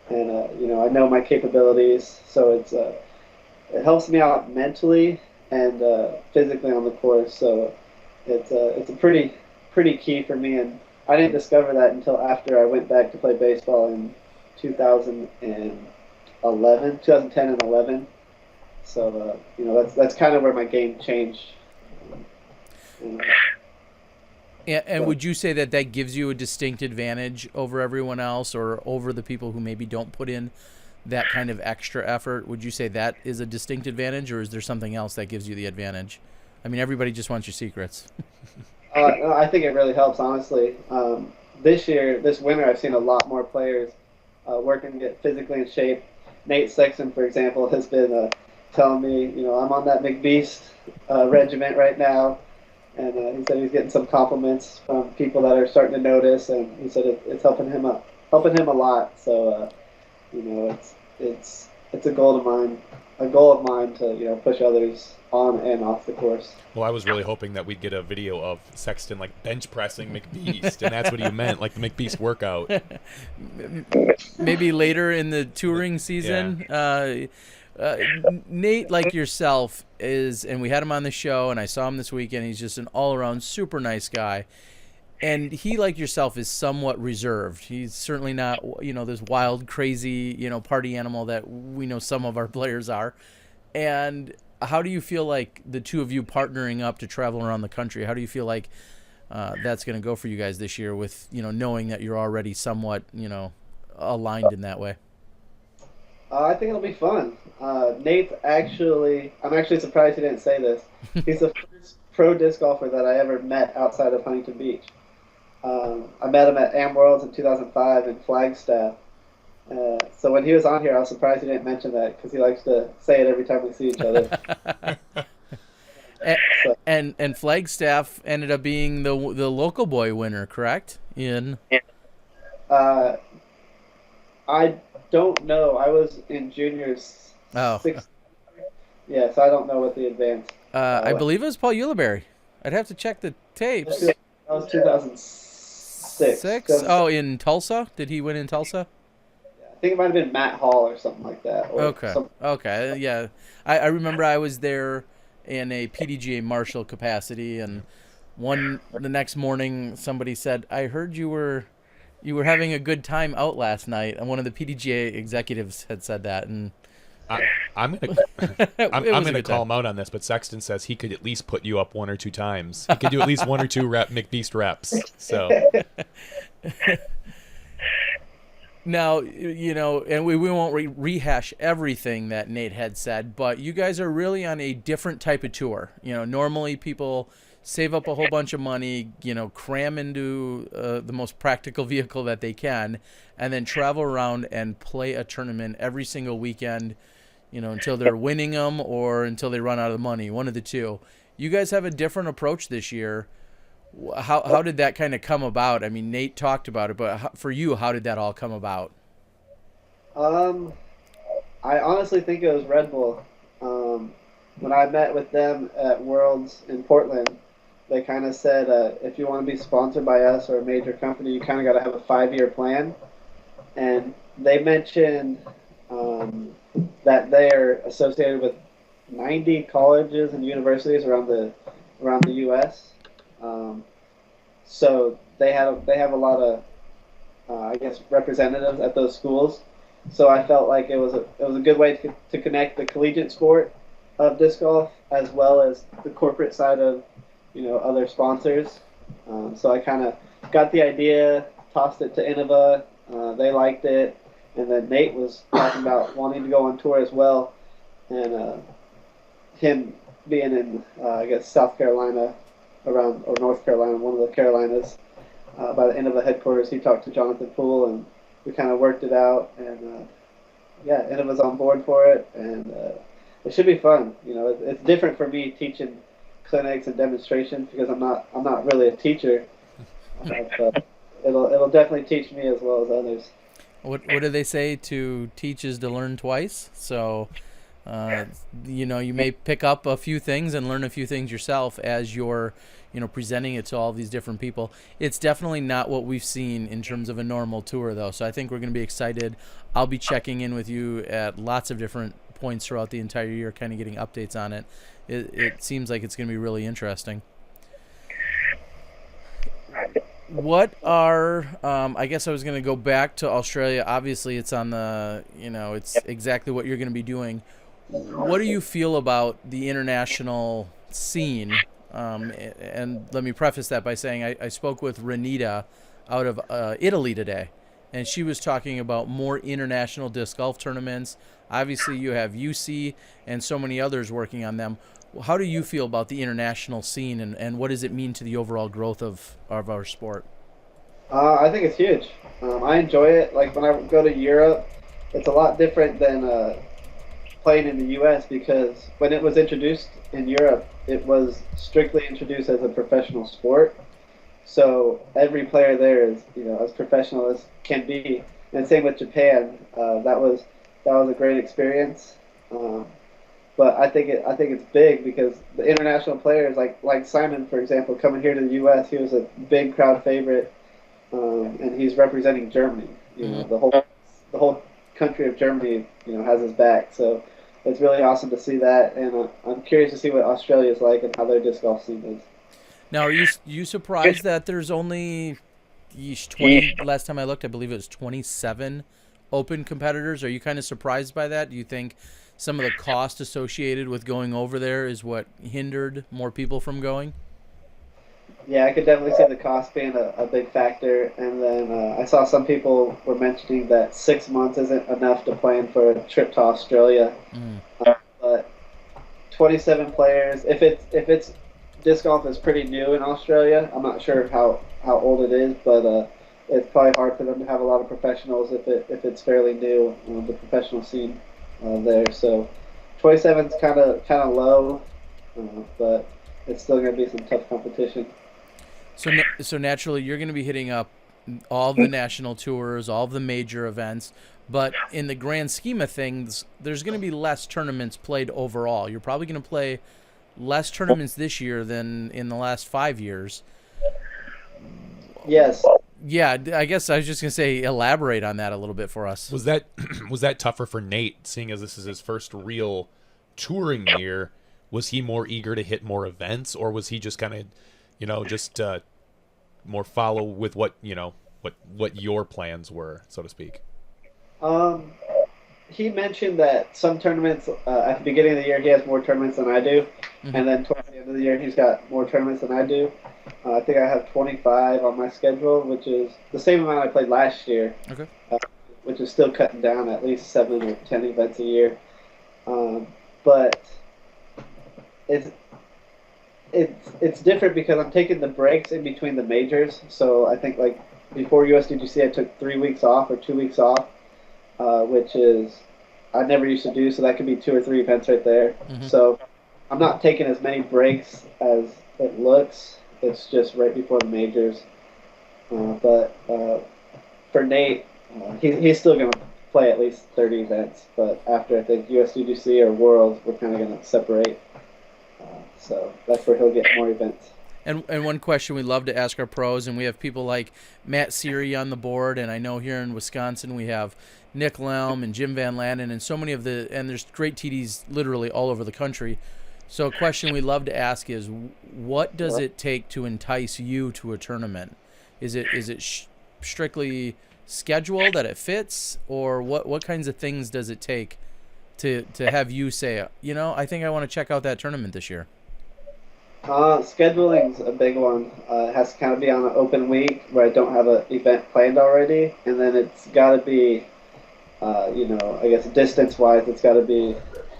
and I know my capabilities, so it helps me out mentally and physically on the course. So it's a pretty key for me, and I didn't discover that until after I went back to play baseball in 2010 and 11. So that's kind of where my game changed. And would you say that gives you a distinct advantage over everyone else, or over the people who maybe don't put in that kind of extra effort? Would you say that is a distinct advantage, or is there something else that gives you the advantage? I mean, everybody just wants your secrets. No, I think it really helps, honestly. This winter, I've seen a lot more players working to get physically in shape. Nate Sexton, for example, has been telling me, I'm on that McBeast regiment right now. And he said he's getting some compliments from people that are starting to notice, and he said it's helping him a lot. So, it's a goal of mine to push others on and off the course. Well, I was really hoping that we'd get a video of Sexton like bench pressing McBeast, and that's what he meant, like the McBeast workout. Maybe later in the touring season. Yeah. Nate, like yourself, and we had him on the show, and I saw him this weekend. He's just an all-around super nice guy, and he, like yourself, is somewhat reserved. He's certainly not, this wild, crazy, party animal that we know some of our players are. And how do you feel like the two of you partnering up to travel around the country? How do you feel like that's going to go for you guys this year, with knowing that you're already somewhat aligned in that way? I think it'll be fun. Nate's I'm actually surprised he didn't say this. He's the first pro disc golfer that I ever met outside of Huntington Beach. I met him at Am Worlds in 2005 in Flagstaff. So when he was on here, I was surprised he didn't mention that, because he likes to say it every time we see each other. And Flagstaff ended up being the local boy winner, correct? I don't know. I was in juniors. Oh. Yeah, so I don't know what the advanced. I believe it was Paul Ulibarri. I'd have to check the tapes. That was 2006. Oh, in Tulsa? Did he win in Tulsa? I think it might have been Matt Hall or something like that. Okay. Yeah. I remember I was there in a PDGA Marshall capacity, and the next morning somebody said, "I heard you were having a good time out last night," and one of the PDGA executives had said that. And I'm gonna call him out on this, but Sexton says he could at least put you up one or two times. He could do at least one or two McBeast reps. So now, and we won't rehash everything that Nate had said, but you guys are really on a different type of tour. Normally people save up a whole bunch of money, cram into the most practical vehicle that they can, and then travel around and play a tournament every single weekend, until they're winning them or until they run out of money, one of the two. You guys have a different approach this year. How did that kind of come about? I mean, Nate talked about it, but for you, how did that all come about? I honestly think it was Red Bull. When I met with them at Worlds in Portland, they kind of said, if you want to be sponsored by us or a major company, you kind of got to have a 5-year plan. And they mentioned that they are associated with 90 colleges and universities around the U.S. So they have a lot of representatives at those schools. So I felt like it was a good way to connect the collegiate sport of disc golf as well as the corporate side of other sponsors. So I kind of got the idea, tossed it to Innova. They liked it, and then Nate was talking about wanting to go on tour as well, and him being in South Carolina or North Carolina, one of the Carolinas, by the Innova headquarters. He talked to Jonathan Poole, and we kind of worked it out, and Innova's on board for it, and it should be fun. It's different for me teaching clinics and demonstrations because I'm not really a teacher, but it'll definitely teach me as well as others. What do they say? To teach is to learn twice. So You may pick up a few things and learn a few things yourself as you're, presenting it to all these different people. It's definitely not what we've seen in terms of a normal tour, though. So I think we're going to be excited. I'll be checking in with you at lots of different points throughout the entire year, kind of getting updates on it. It seems like it's going to be really interesting. What are, I guess I was going to go back to Australia. Obviously, it's on the, it's exactly what you're going to be doing. What do you feel about the international scene? And let me preface that by saying I spoke with Renita out of Italy today, and she was talking about more international disc golf tournaments. Obviously, you have UC and so many others working on them. How do you feel about the international scene, and what does it mean to the overall growth of our sport? I think it's huge. I enjoy it. Like when I go to Europe, it's a lot different than playing in the U.S. because when it was introduced in Europe, it was strictly introduced as a professional sport. So every player there is, as professional as can be. And same with Japan. That was a great experience. But I think it's big because the international players, like Simon, for example, coming here to the U.S., he was a big crowd favorite, and he's representing Germany. The whole country of Germany, has his back. So it's really awesome to see that, and I'm curious to see what Australia is like and how their disc golf scene is. Now, are you surprised that there's only 20? Last time I looked, I believe it was 27 open competitors. Are you kind of surprised by that? Do you think some of the cost associated with going over there is what hindered more people from going? Yeah, I could definitely see the cost being a big factor. And then I saw some people were mentioning that 6 months isn't enough to plan for a trip to Australia. But 27 players, if it's disc golf is pretty new in Australia. I'm not sure how old it is, but it's probably hard for them to have a lot of professionals if it's fairly new, the professional scene there. So 27 is kind of low, but it's still going to be some tough competition. So naturally, you're going to be hitting up all the national tours, all the major events, but in the grand scheme of things, there's going to be less tournaments played overall. You're probably going to play less tournaments this year than in the last 5 years. Yes. Yeah, I guess I was just going to say, elaborate on that a little bit for us. Was that tougher for Nate, seeing as this is his first real touring year? Was he more eager to hit more events, or was he just kind of, just more follow with what your plans were, so to speak? He mentioned that some tournaments at the beginning of the year he has more tournaments than I do, and then towards the end of the year he's got more tournaments than I do. I think I have 25 on my schedule, which is the same amount I played last year. Okay. Which is still cutting down at least 7 or 10 events a year. But it's different because I'm taking the breaks in between the majors. So I think like before USDGC I took 3 weeks off or 2 weeks off, which is I never used to do. So that could be 2 or 3 events right there. So I'm not taking as many breaks as it looks. It's just right before the majors. But for Nate, he's still going to play at least 30 events. But after I think USDGC or Worlds, we're kind of going to separate. So that's where he'll get more events. And one question we love to ask our pros, and we have people like Matt Seary on the board, and I know here in Wisconsin we have Nick Lelm and Jim Van Lannen, and so many of and there's great TDs literally all over the country. So a question we love to ask is, what does it take to entice you to a tournament? Is it strictly schedule that it fits, or what kinds of things does it take to have you say, I think I want to check out that tournament this year? Scheduling's a big one. It has to kind of be on an open week where I don't have an event planned already, and then it's got to be, I guess distance-wise, it's got to be.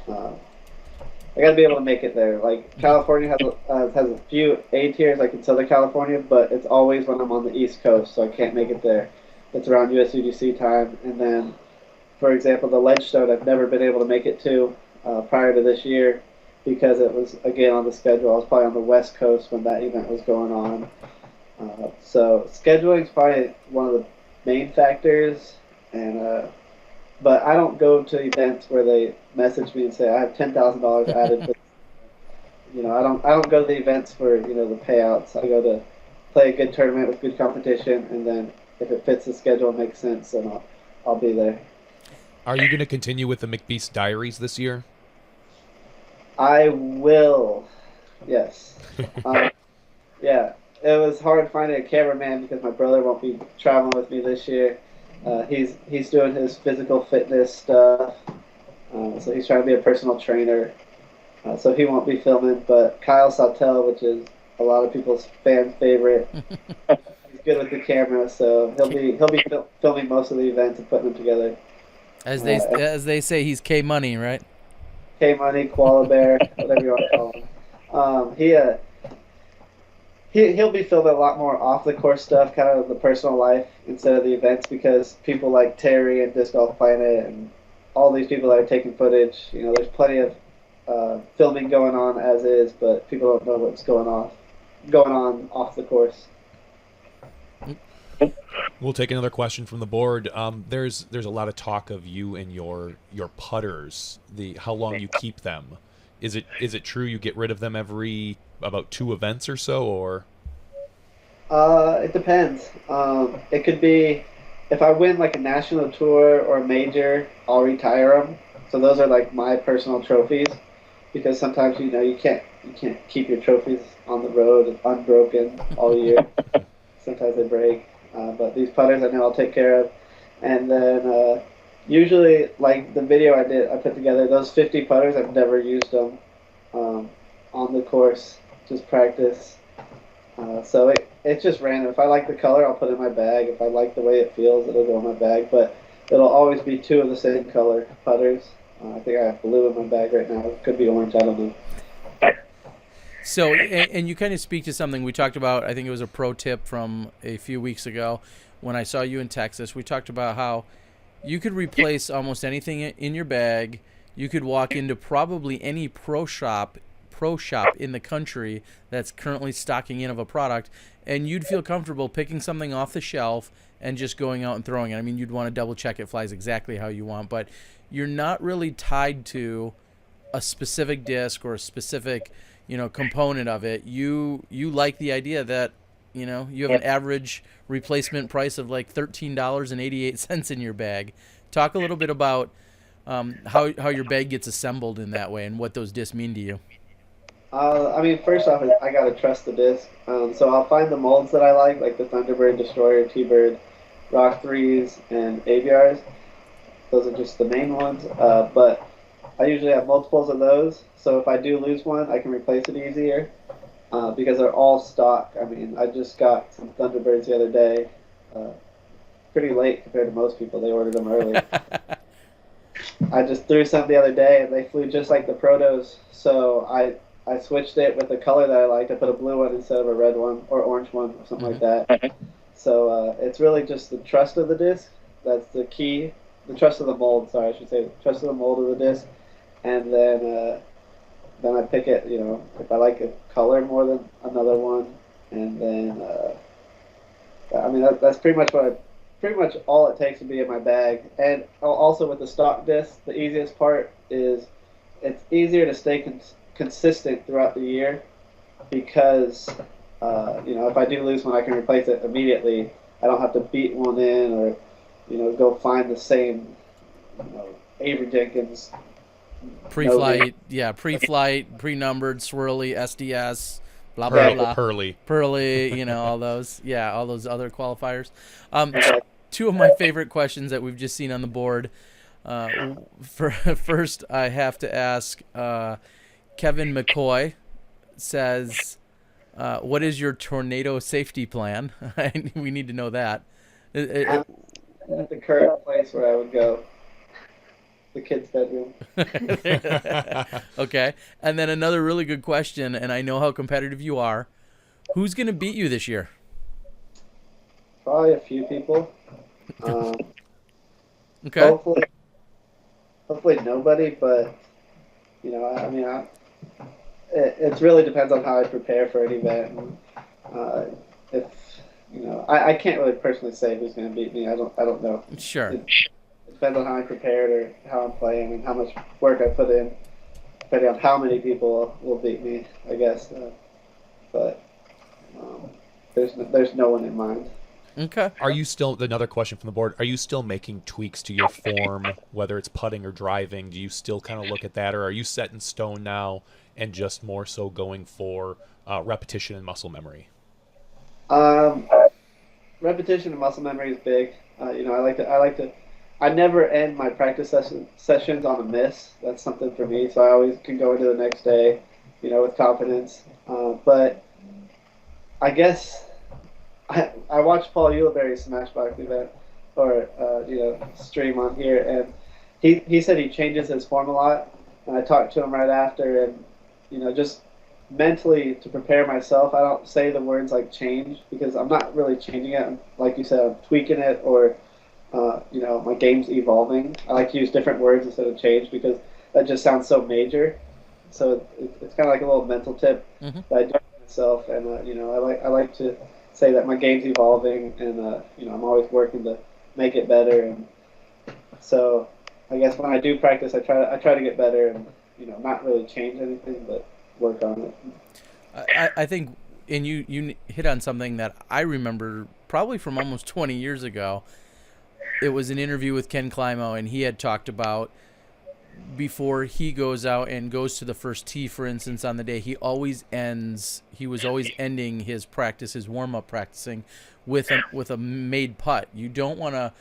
I got to be able to make it there. Like California has a few A tiers, like in Southern California, but it's always when I'm on the East Coast, so I can't make it there. It's around USDGC time, and then, for example, the Ledgestone I've never been able to make it to prior to this year because it was again on the schedule. I was probably on the West Coast when that event was going on. So scheduling is probably one of the main factors, and But I don't go to events where they message me and say I have $10,000 added. I don't go to the events for the payouts. I go to play a good tournament with good competition, and then if it fits the schedule and makes sense, then I'll be there. Are you going to continue with the McBeast Diaries this year? I will. Yes. Yeah. It was hard finding a cameraman because my brother won't be traveling with me this year. He's doing his physical fitness stuff, so he's trying to be a personal trainer. So he won't be filming. But Kyle Sautel, which is a lot of people's fan favorite, he's good with the camera, so he'll be filming most of the events and putting them together. As they say, he's K Money, right? K Money, Koala Bear, whatever you want to call him. He'll be filming a lot more off the course stuff, kind of the personal life instead of the events, because people like Terry and Disc Golf Planet and all these people that are taking footage. There's plenty of filming going on as is, but people don't know what's going on off the course. We'll take another question from the board. There's a lot of talk of you and your putters, how long you keep them. Is it true you get rid of them every about 2 events or so, or? It depends. It could be if I win like a national tour or a major, I'll retire them. So those are like my personal trophies, because sometimes you can't keep your trophies on the road unbroken all year. Sometimes they break. But these putters I know I'll take care of. And then usually, like the video I put together, those 50 putters, I've never used them on the course, just practice. So it's just random. If I like the color, I'll put it in my bag. If I like the way it feels, it'll go in my bag. But it'll always be 2 of the same color putters. I think I have blue in my bag right now. It could be orange, I don't know. So, and you kind of speak to something we talked about. I think it was a pro tip from a few weeks ago when I saw you in Texas. We talked about how you could replace almost anything in your bag. You could walk into probably any pro shop in the country that's currently stocking in of a product, and you'd feel comfortable picking something off the shelf and just going out and throwing it. I mean, you'd want to double check it flies exactly how you want, but you're not really tied to a specific disc or a specific component of it. You like the idea that you have an average replacement price of like $13.88 in your bag. Talk a little bit about how your bag gets assembled in that way and what those discs mean to you. First off, I gotta trust the disc. So I'll find the molds that I like the Thunderbird, Destroyer, T-Bird, Rock 3s, and ABRs. Those are just the main ones. But I usually have multiples of those, so if I do lose one, I can replace it easier because they're all stock. I just got some Thunderbirds the other day, pretty late compared to most people. They ordered them early. I just threw some the other day, and they flew just like the Protos, so I switched it with the color that I liked. I put a blue one instead of a red one or orange one or something like that. So it's really just the trust of the disc. That's the key. The trust of the mold, sorry, I should say. Trust of the mold of the disc. And then I pick it, if I like a color more than another one. And then, that's pretty much all it takes to be in my bag. And also with the stock disc, the easiest part is it's easier to stay consistent throughout the year because, if I do lose one, I can replace it immediately. I don't have to beat one in or, go find the same, Avery Jenkins. Pre-flight, pre-numbered, swirly, SDS, blah, blah, blah. Pearly, all those. Yeah, all those other qualifiers. 2 of my favorite questions that we've just seen on the board. First, I have to ask, Kevin McCoy says, what is your tornado safety plan? We need to know that. At the current place where I would go. The kid's bedroom. Okay. And then another really good question, and I know how competitive you are. Who's going to beat you this year? Probably a few people. Okay. Hopefully nobody, but, it really depends on how I prepare for an event. I can't really personally say who's going to beat me. I don't know. Sure. It depends on how I'm prepared or how I'm playing and how much work I put in, depending on how many people will beat me, I guess. But there's no one in mind. Okay. Are you still, another question from the board, are you still making tweaks to your form, whether it's putting or driving? Do you still kind of look at that, or are you set in stone now and just more so going for repetition and muscle memory? Repetition and muscle memory is big. I like to. I never end my practice sessions on a miss. That's something for me. So I always can go into the next day, with confidence. But I guess I watched Paul Uliberry's SmashBox event or stream on here, and he said he changes his form a lot. And I talked to him right after, and just mentally to prepare myself, I don't say the words like change because I'm not really changing it. Like you said, I'm tweaking it, or my game's evolving. I like to use different words instead of change because that just sounds so major. So it's kind of like a little mental tip that I do myself, and I like to say that my game's evolving, and I'm always working to make it better. And so I guess when I do practice, I try to get better, and not really change anything, but work on it. I think, and you hit on something that I remember probably from almost 20 years ago. It was an interview with Ken Climo, and he had talked about before he goes out and goes to the first tee, for instance, on the day, he was always ending his practice, his warm-up practicing with a made putt. You don't want to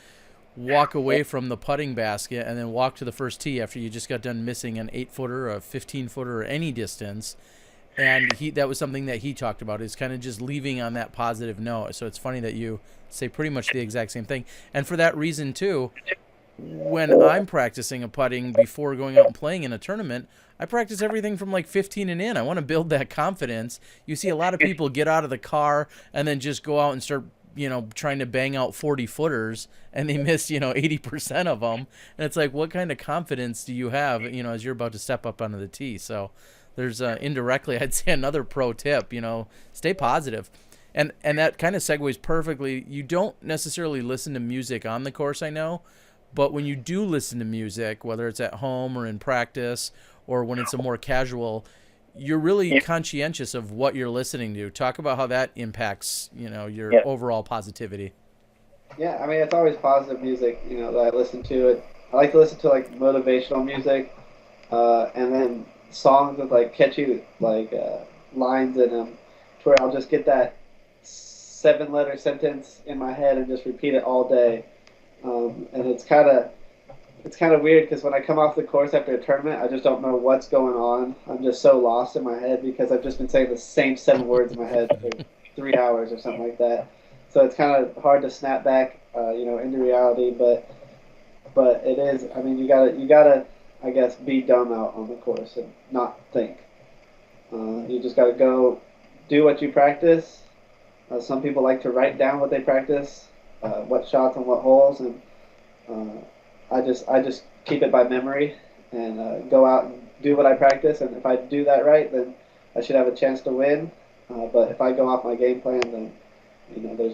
walk away from the putting basket and then walk to the first tee after you just got done missing an 8-footer, a 15-footer, or any distance. And that was something that he talked about, is kind of just leaving on that positive note. So it's funny that you say pretty much the exact same thing. And for that reason, too, when I'm practicing a putting before going out and playing in a tournament, I practice everything from like 15 and in. I want to build that confidence. You see a lot of people get out of the car and then just go out and start trying to bang out 40-footers, and they miss, 80% of them. And it's like, what kind of confidence do you have, as you're about to step up onto the tee? So there's indirectly, I'd say, another pro tip, stay positive. And that kind of segues perfectly. You don't necessarily listen to music on the course, I know, but when you do listen to music, whether it's at home or in practice or when it's a more casual, you're really conscientious of what you're listening to. Talk about how that impacts, your overall positivity. Yeah, I mean, it's always positive music, that I listen to. I like to listen to like motivational music, and then songs with like catchy lines in them, to where I'll just get that 7-letter sentence in my head and just repeat it all day. And it's kind of weird because when I come off the course after a tournament, I just don't know what's going on. I'm just so lost in my head because I've just been saying the same 7 words in my head for 3 hours or something like that. So it's kind of hard to snap back, into reality. But it is. I mean, you gotta, I guess, be dumb out on the course and not think. You just gotta go do what you practice. Some people like to write down what they practice, what shots on what holes, and I just keep it by memory and go out and do what I practice. And if I do that right, then I should have a chance to win. But if I go off my game plan, then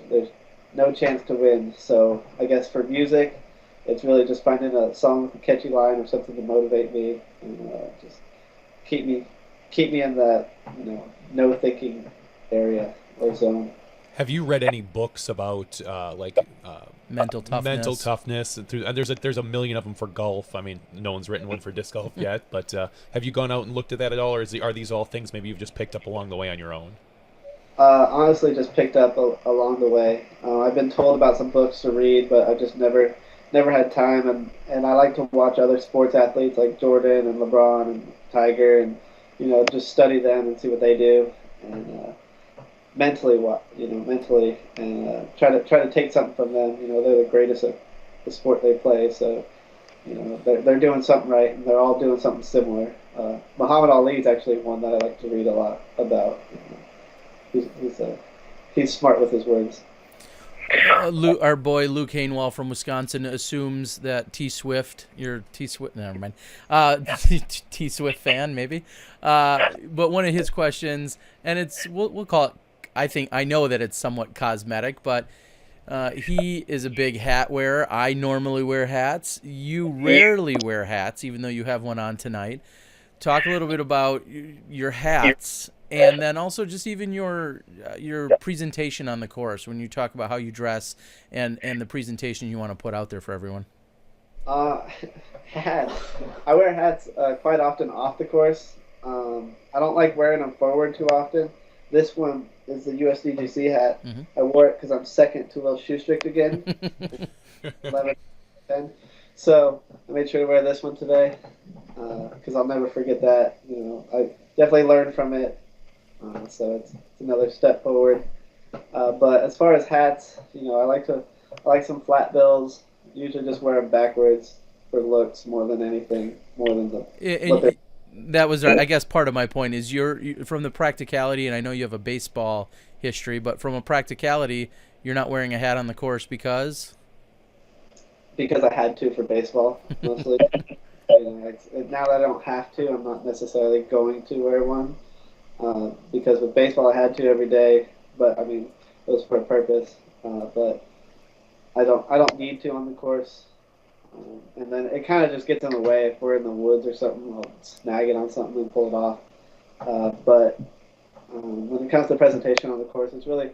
there's no chance to win. So I guess for music, it's really just finding a song with a catchy line or something to motivate me and just keep me in that no thinking area or zone. Have you read any books about mental toughness? Mental toughness. There's a million of them for golf. I mean, no one's written one for disc golf yet. But have you gone out and looked at that at all, or are these all things maybe you've just picked up along the way on your own? Honestly, just picked up along the way. I've been told about some books to read, but I've just never had time. And I like to watch other sports athletes like Jordan and LeBron and Tiger, and just study them and see what they do, and mentally, and try to take something from them. They're the greatest at the sport they play, so they're doing something right, and they're all doing something similar. Muhammad Ali is actually one that I like to read a lot about. He's smart with his words. Our boy Luke Hainwall from Wisconsin assumes that you're T Swift, never mind, T Swift fan maybe, but one of his questions, and we'll call it, I know that it's somewhat cosmetic, but He is a big hat wearer. I normally wear hats. You rarely wear hats, even though you have one on tonight. Talk a little bit about your hats, and then also just even your presentation on the course when you talk about how you dress and the presentation you want to put out there for everyone. Hats. I wear hats quite often off the course. I don't like wearing them forward too often. This one is the USDGC hat. Mm-hmm. I wore it because I'm second to Little Shoe Strict again. 11, 10. So I made sure to wear this one today because I'll never forget that. I definitely learned from it. So it's another step forward. But as far as hats, I like some flat bills. Usually just wear them backwards for looks more than anything, more than that was, I guess, part of my point is you're from the practicality, and I know you have a baseball history, but from a practicality, you're not wearing a hat on the course because I had to for baseball mostly. Now that I don't have to, I'm not necessarily going to wear one because with baseball I had to every day, but I mean it was for a purpose. But I don't need to on the course. And then it kind of just gets in the way. If we're in the woods or something, I'll snag it on something and pull it off. But when it comes to presentation on the course, it's really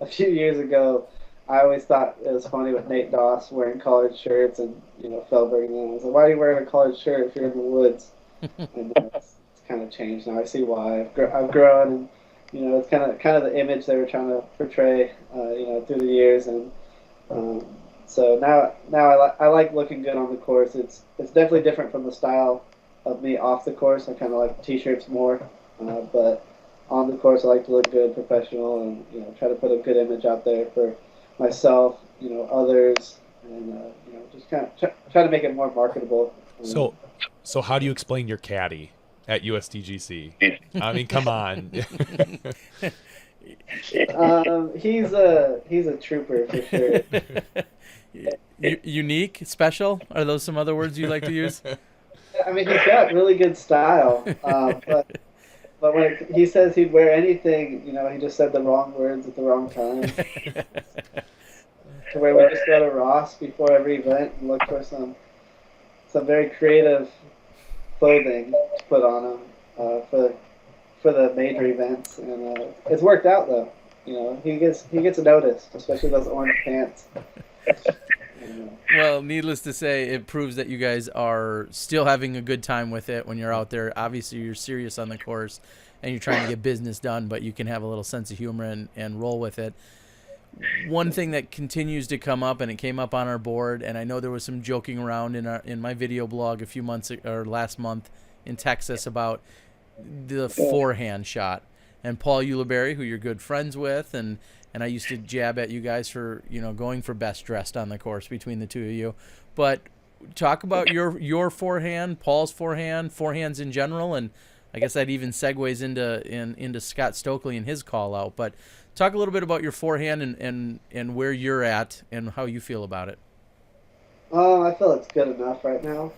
a few years ago, I always thought it was funny with Nate Doss wearing collared shirts and Feldberg. And I was like, why are you wearing a collared shirt if you're in the woods? And it's kind of changed now. I see why. I've grown, and it's kind of the image they were trying to portray, through the years. And so now I like looking good on the course. It's definitely different from the style of me off the course. I kind of like t-shirts more, but on the course I like to look good, professional, and try to put a good image out there for myself, others, and just kind of try to make it more marketable. So how do you explain your caddy at USDGC? I mean, come on. He's a trooper for sure. Unique, special? Are those some other words you like to use? I mean, he's got really good style, but when he says he'd wear anything, he just said the wrong words at the wrong time. To where we just go to Ross before every event and look for some very creative clothing to put on him for the major events, and it's worked out though. He gets noticed, especially those orange pants. Well, needless to say, it proves that you guys are still having a good time with it when you're out there. Obviously, you're serious on the course, and you're trying to get business done, but you can have a little sense of humor and roll with it. One thing that continues to come up, and it came up on our board, and I know there was some joking around in my video blog a few months or last month in Texas about the forehand shot. And Paul Ulibarri, who you're good friends with, and I used to jab at you guys for going for best dressed on the course between the two of you. But talk about your forehand, Paul's forehand, forehands in general, and I guess that even segues into Scott Stokeley and his call out. But talk a little bit about your forehand and where you're at and how you feel about it. I feel it's good enough right now.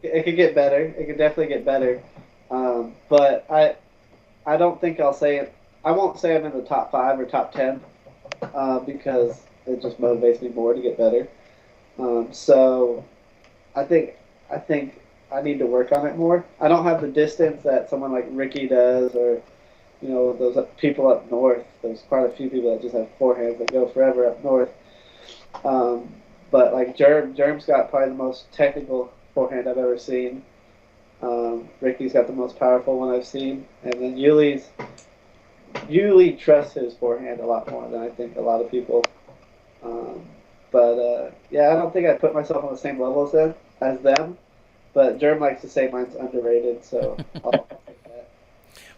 It could get better. It could definitely get better. But I don't think I'll say it. I won't say I'm in the top 5 or top 10 because it just motivates me more to get better. So I think I need to work on it more. I don't have the distance that someone like Ricky does, or those people up north. There's quite a few people that just have forehands that go forever up north. But like Germ's got probably the most technical forehand I've ever seen. Ricky's got the most powerful one I've seen, and then Yuli trusts his forehand a lot more than I think a lot of people. Yeah, I don't think I put myself on the same level as them, but Germ likes to say mine's underrated, so I'll take that.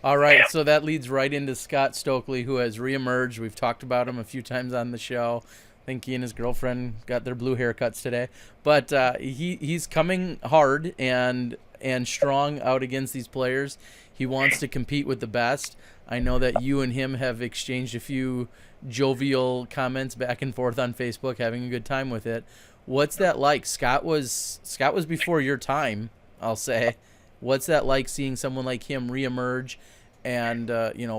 All right, so that leads right into Scott Stokeley, who has reemerged. We've talked about him a few times on the show. I think he and his girlfriend got their blue haircuts today, but he's coming hard and strong out against these players. He wants to compete with the best. I know that you and him have exchanged a few jovial comments back and forth on Facebook, having a good time with it. What's that like? Scott was before your time, I'll say. What's that like seeing someone like him reemerge and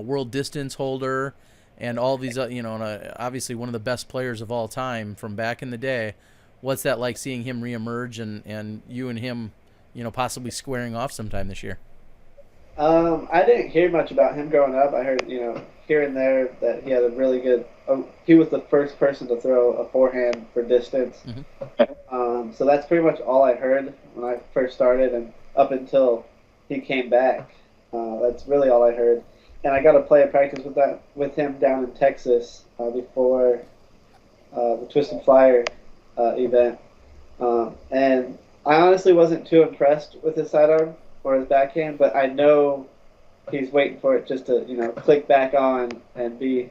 world distance holder and all these, and obviously one of the best players of all time from back in the day. What's that like seeing him reemerge and you and him, possibly squaring off sometime this year? I didn't hear much about him growing up. I heard, here and there that he had a really good. He was the first person to throw a forehand for distance. Mm-hmm. So that's pretty much all I heard when I first started, and up until he came back, that's really all I heard. And I got to play a practice with him down in Texas before the Twisted Flyer event, and I honestly wasn't too impressed with his sidearm or his backhand, but I know he's waiting for it just to, click back on and be,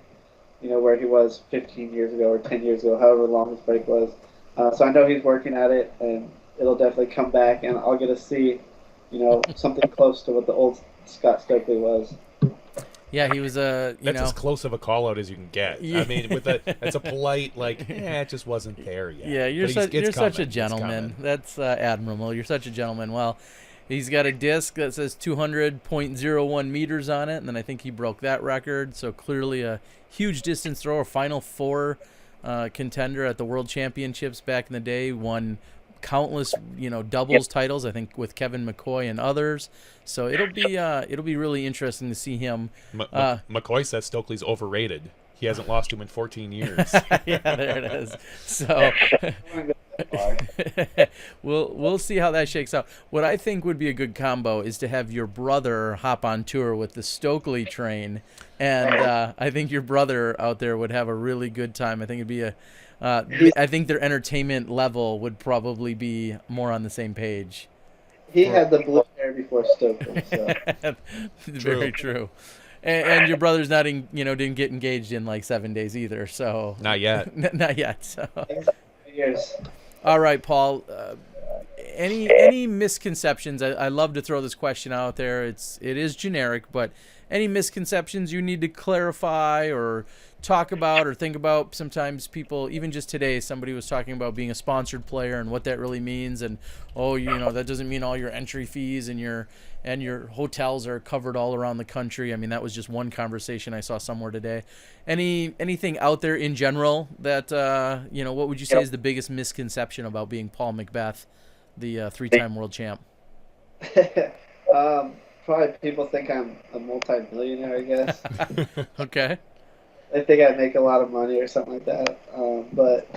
where he was 15 years ago or 10 years ago, however long his break was. So I know he's working at it, and it'll definitely come back, and I'll get to see, something close to what the old Scott Stokely was. Yeah, he was That's as close of a call out as you can get. Yeah. I mean, that's a polite it just wasn't there yet. Yeah, you're such a gentleman. That's admirable. You're such a gentleman. Well, he's got a disc that says 200.01 meters on it, and then I think he broke that record. So clearly a huge distance thrower, Final Four contender at the World Championships back in the day. Won countless, doubles titles, I think, with Kevin McCoy and others. So it'll be really interesting to see him. McCoy says Stokely's overrated. He hasn't lost him in 14 years. Yeah, there it is. So we'll see how that shakes out. What I think would be a good combo is to have your brother hop on tour with the Stokeley train, and I think your brother out there would have a really good time. I think it'd be I think their entertainment level would probably be more on the same page. He had the blue hair before Stokely, so. Very true. And your brother's didn't get engaged in like 7 days either, so not yet. Not yet. So. Years. All right, Paul. Any misconceptions? I love to throw this question out there. It is generic, but any misconceptions you need to clarify or talk about or think about? Sometimes people, even just today, somebody was talking about being a sponsored player and what that really means, and that doesn't mean all your entry fees and your hotels are covered all around the country. I mean, that was just one conversation I saw somewhere today. Anything out there in general that what would you say is the biggest misconception about being Paul McBeth, the three-time world champ? Probably people think I'm a multi-millionaire, I guess. Okay. I think I make a lot of money or something like that. But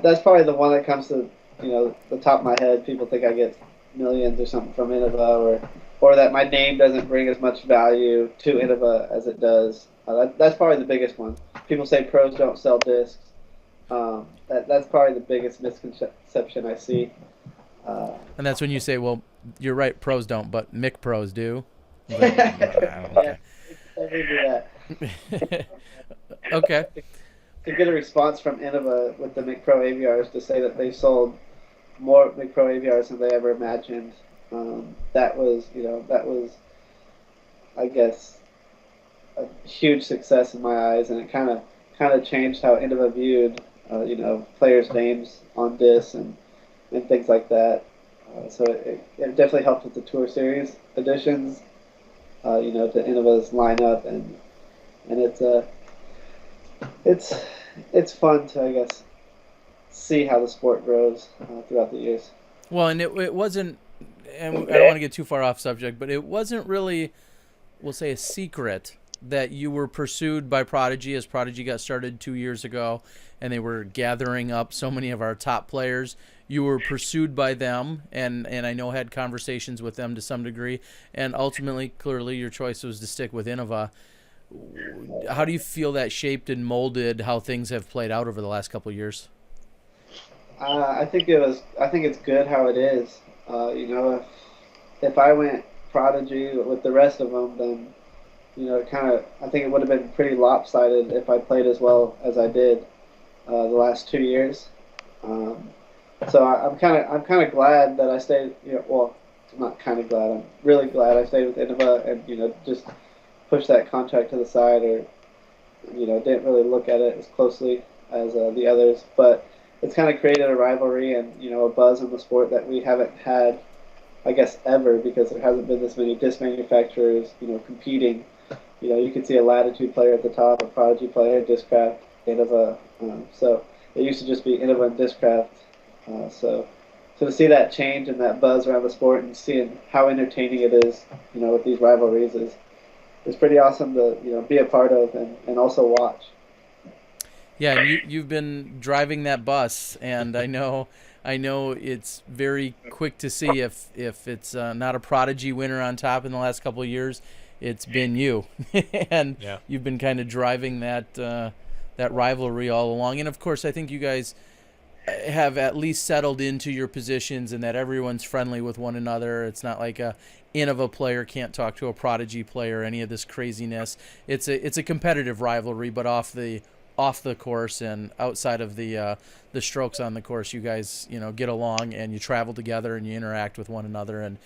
that's probably the one that comes to the top of my head. People think I get millions or something from Innova, or that my name doesn't bring as much value to Innova as it does. That's probably the biggest one. People say pros don't sell discs. That's probably the biggest misconception I see. And that's when you say, well, you're right, pros don't, but Mick pros do. Yeah, definitely do that. Okay. To get a response from Innova with the McPro AVRs to say that they sold more McPro AVRs than they ever imagined, that was, I guess, a huge success in my eyes, and it kind of changed how Innova viewed, players' names on discs and things like that. So it definitely helped with the Tour Series editions, to Innova's lineup, and it's fun to, I guess, see how the sport grows throughout the years. Well, and it wasn't, and I don't want to get too far off subject, but it wasn't really, we'll say, a secret that you were pursued by Prodigy, as Prodigy got started 2 years ago, and they were gathering up so many of our top players. You were pursued by them, and I know had conversations with them to some degree, and ultimately, clearly, your choice was to stick with Innova. How do you feel that shaped and molded how things have played out over the last couple of years? I think it's good how it is. If I went Prodigy with the rest of them, then I think it would have been pretty lopsided if I played as well as I did the last 2 years. So I'm kind of glad that I stayed. Well, I'm not kind of glad. I'm really glad I stayed with Innova and just pushed that contract to the side, or didn't really look at it as closely as the others. But it's kind of created a rivalry and a buzz in the sport that we haven't had, I guess, ever, because there hasn't been this many disc manufacturers competing you could see a Latitude player at the top, a Prodigy player, Discraft, Innova. So it used to just be Innova and Discraft. So to see that change and that buzz around the sport and seeing how entertaining it is, with these rivalries is pretty awesome to be a part of and also watch. Yeah, and you've been driving that bus, and I know it's very quick to see if it's not a Prodigy winner on top in the last couple of years, it's been you, and you've been kind of driving that rivalry all along. And of course, I think you guys have at least settled into your positions and that everyone's friendly with one another. It's not like a Innova player can't talk to a Prodigy player, any of this craziness. It's a competitive rivalry, but off the course and outside of the strokes on the course, you guys get along and you travel together and you interact with one another, and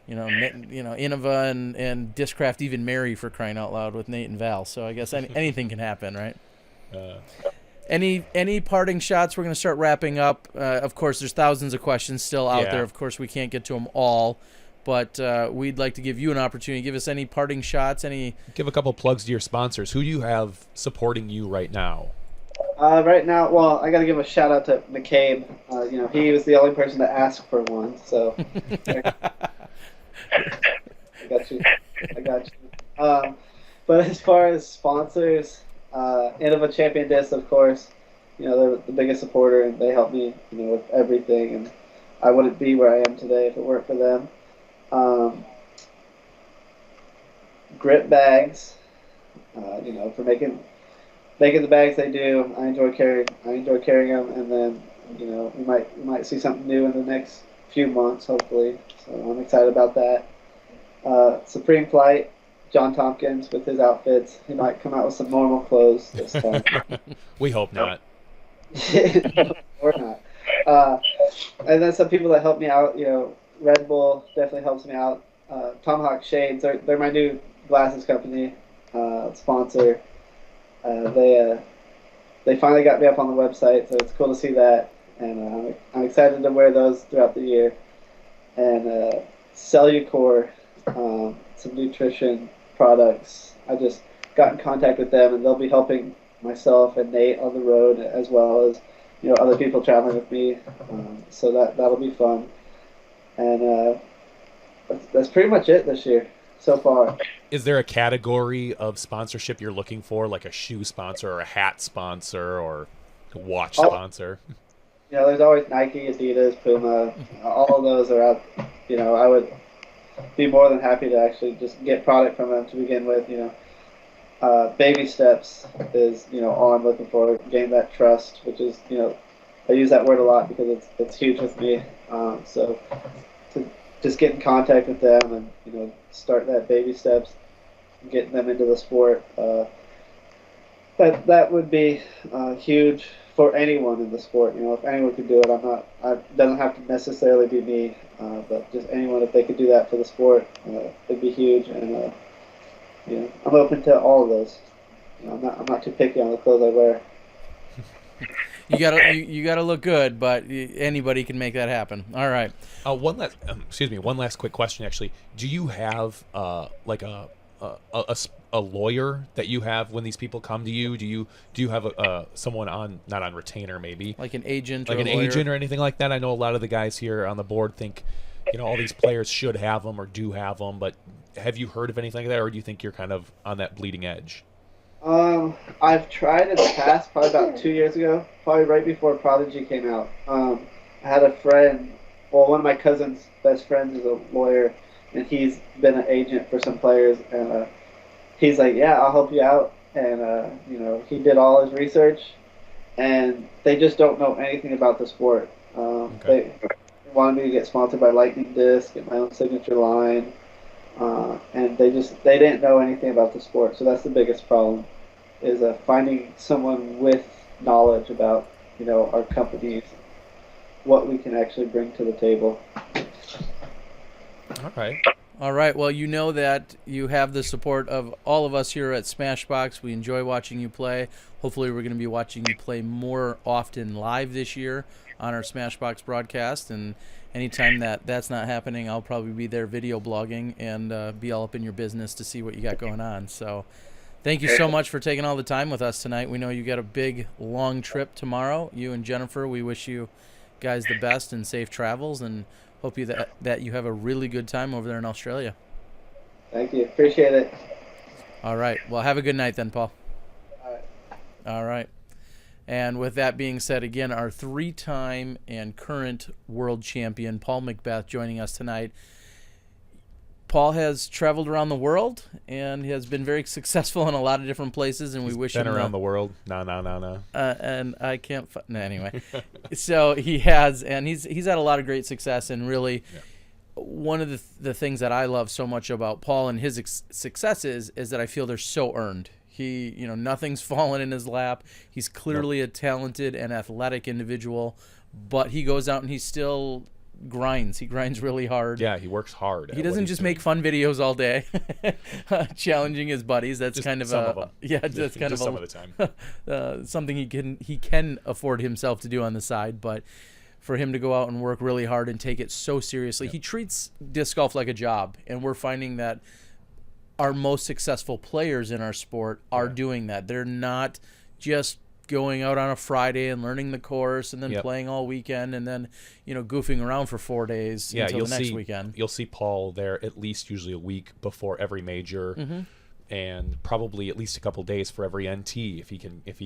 Innova and Discraft even marry, for crying out loud, with Nate and Val. So I guess anything can happen, right? Any parting shots? We're going to start wrapping up. Of course, there's thousands of questions still out there. Of course, we can't get to them all, but we'd like to give you an opportunity. Give us any parting shots. Give a couple plugs to your sponsors. Who do you have supporting you right now? Right now, well, I got to give a shout out to McCabe. He was the only person to ask for one, so I got you. But as far as sponsors, Innova Champion Disc, of course, they're the biggest supporter, and they help me, with everything, and I wouldn't be where I am today if it weren't for them. Grip Bags, for making the bags they do. I enjoy carrying them, and then we might see something new in the next few months, hopefully. So I'm excited about that. Supreme Flight, John Tompkins with his outfits. He might come out with some normal clothes this time. We hope not. Or not. And then some people that help me out. Red Bull definitely helps me out. Tomahawk Shades, they're my new glasses company sponsor. They finally got me up on the website, so it's cool to see that, and I'm excited to wear those throughout the year. And Cellucor, some nutrition products. I just got in contact with them, and they'll be helping myself and Nate on the road, as well as other people traveling with me. So that'll be fun. And that's pretty much it this year so far. Is there a category of sponsorship you're looking for, like a shoe sponsor or a hat sponsor or a watch sponsor? There's always Nike, Adidas, Puma. All of those are out. I would be more than happy to actually just get product from them to begin with. Baby steps is all I'm looking for. Gain that trust, which is I use that word a lot because it's huge with me. So to just get in contact with them and start that baby steps, getting them into the sport. That would be huge for anyone in the sport. If anyone could do it, it doesn't have to necessarily be me, but just anyone, if they could do that for the sport, it'd be huge. And I'm open to all of those. I'm not too picky on the clothes I wear. You gotta look good, but anybody can make that happen. All right. One last quick question. Actually, do you have like a lawyer that you have when these people come to you? Do you have someone not on retainer, maybe like an agent, like or an a lawyer? agent or anything like that? I know a lot of the guys here on the board think all these players should have them or do have them, but have you heard of anything like that, or do you think you're kind of on that bleeding edge? I've tried in the past, probably about 2 years ago, probably right before Prodigy came out. I had a friend, one of my cousin's best friends is a lawyer, and he's been an agent for some players, and he's like, yeah, I'll help you out. And, he did all his research, and they just don't know anything about the sport. They wanted me to get sponsored by Lightning Disc, get my own signature line, and they didn't know anything about the sport. So that's the biggest problem, is finding someone with knowledge about our companies, what we can actually bring to the table. All right. Well, that you have the support of all of us here at SmashBoxx. We enjoy watching you play. Hopefully we're going to be watching you play more often live this year. on our Smashbox broadcast, and anytime that's not happening, I'll probably be there video blogging and be all up in your business to see what you got going on. So thank you so much for taking all the time with us tonight. We know you got a big, long trip tomorrow. You and Jennifer, we wish you guys the best and safe travels, and hope that you have a really good time over there in Australia. Thank you. Appreciate it. All right. Well, have a good night then, Paul. All right. All right. And with that being said, again, our 3-time and current world champion, Paul McBeth, joining us tonight. Paul has traveled around the world and has been very successful in a lot of different places, and we wish him around the world. No. And I can't. No, anyway, so he has, and he's had a lot of great success, and really. Yeah. One of the things that I love so much about Paul and his successes is that I feel they're so earned. He, nothing's fallen in his lap. He's clearly a talented and athletic individual, but he goes out and he still grinds. He grinds really hard. Yeah, he works hard. He doesn't just make fun videos all day, challenging his buddies. That's just kind of some of them. Yeah, that's kind of some of the time. Something he can afford himself to do on the side, but. For him to go out and work really hard and take it so seriously. Yep. He treats disc golf like a job, and we're finding that our most successful players in our sport are doing that. They're not just going out on a Friday and learning the course and then playing all weekend and then, goofing around for 4 days until the next weekend. You'll see Paul there at least usually a week before every major, and probably at least a couple days for every NT if he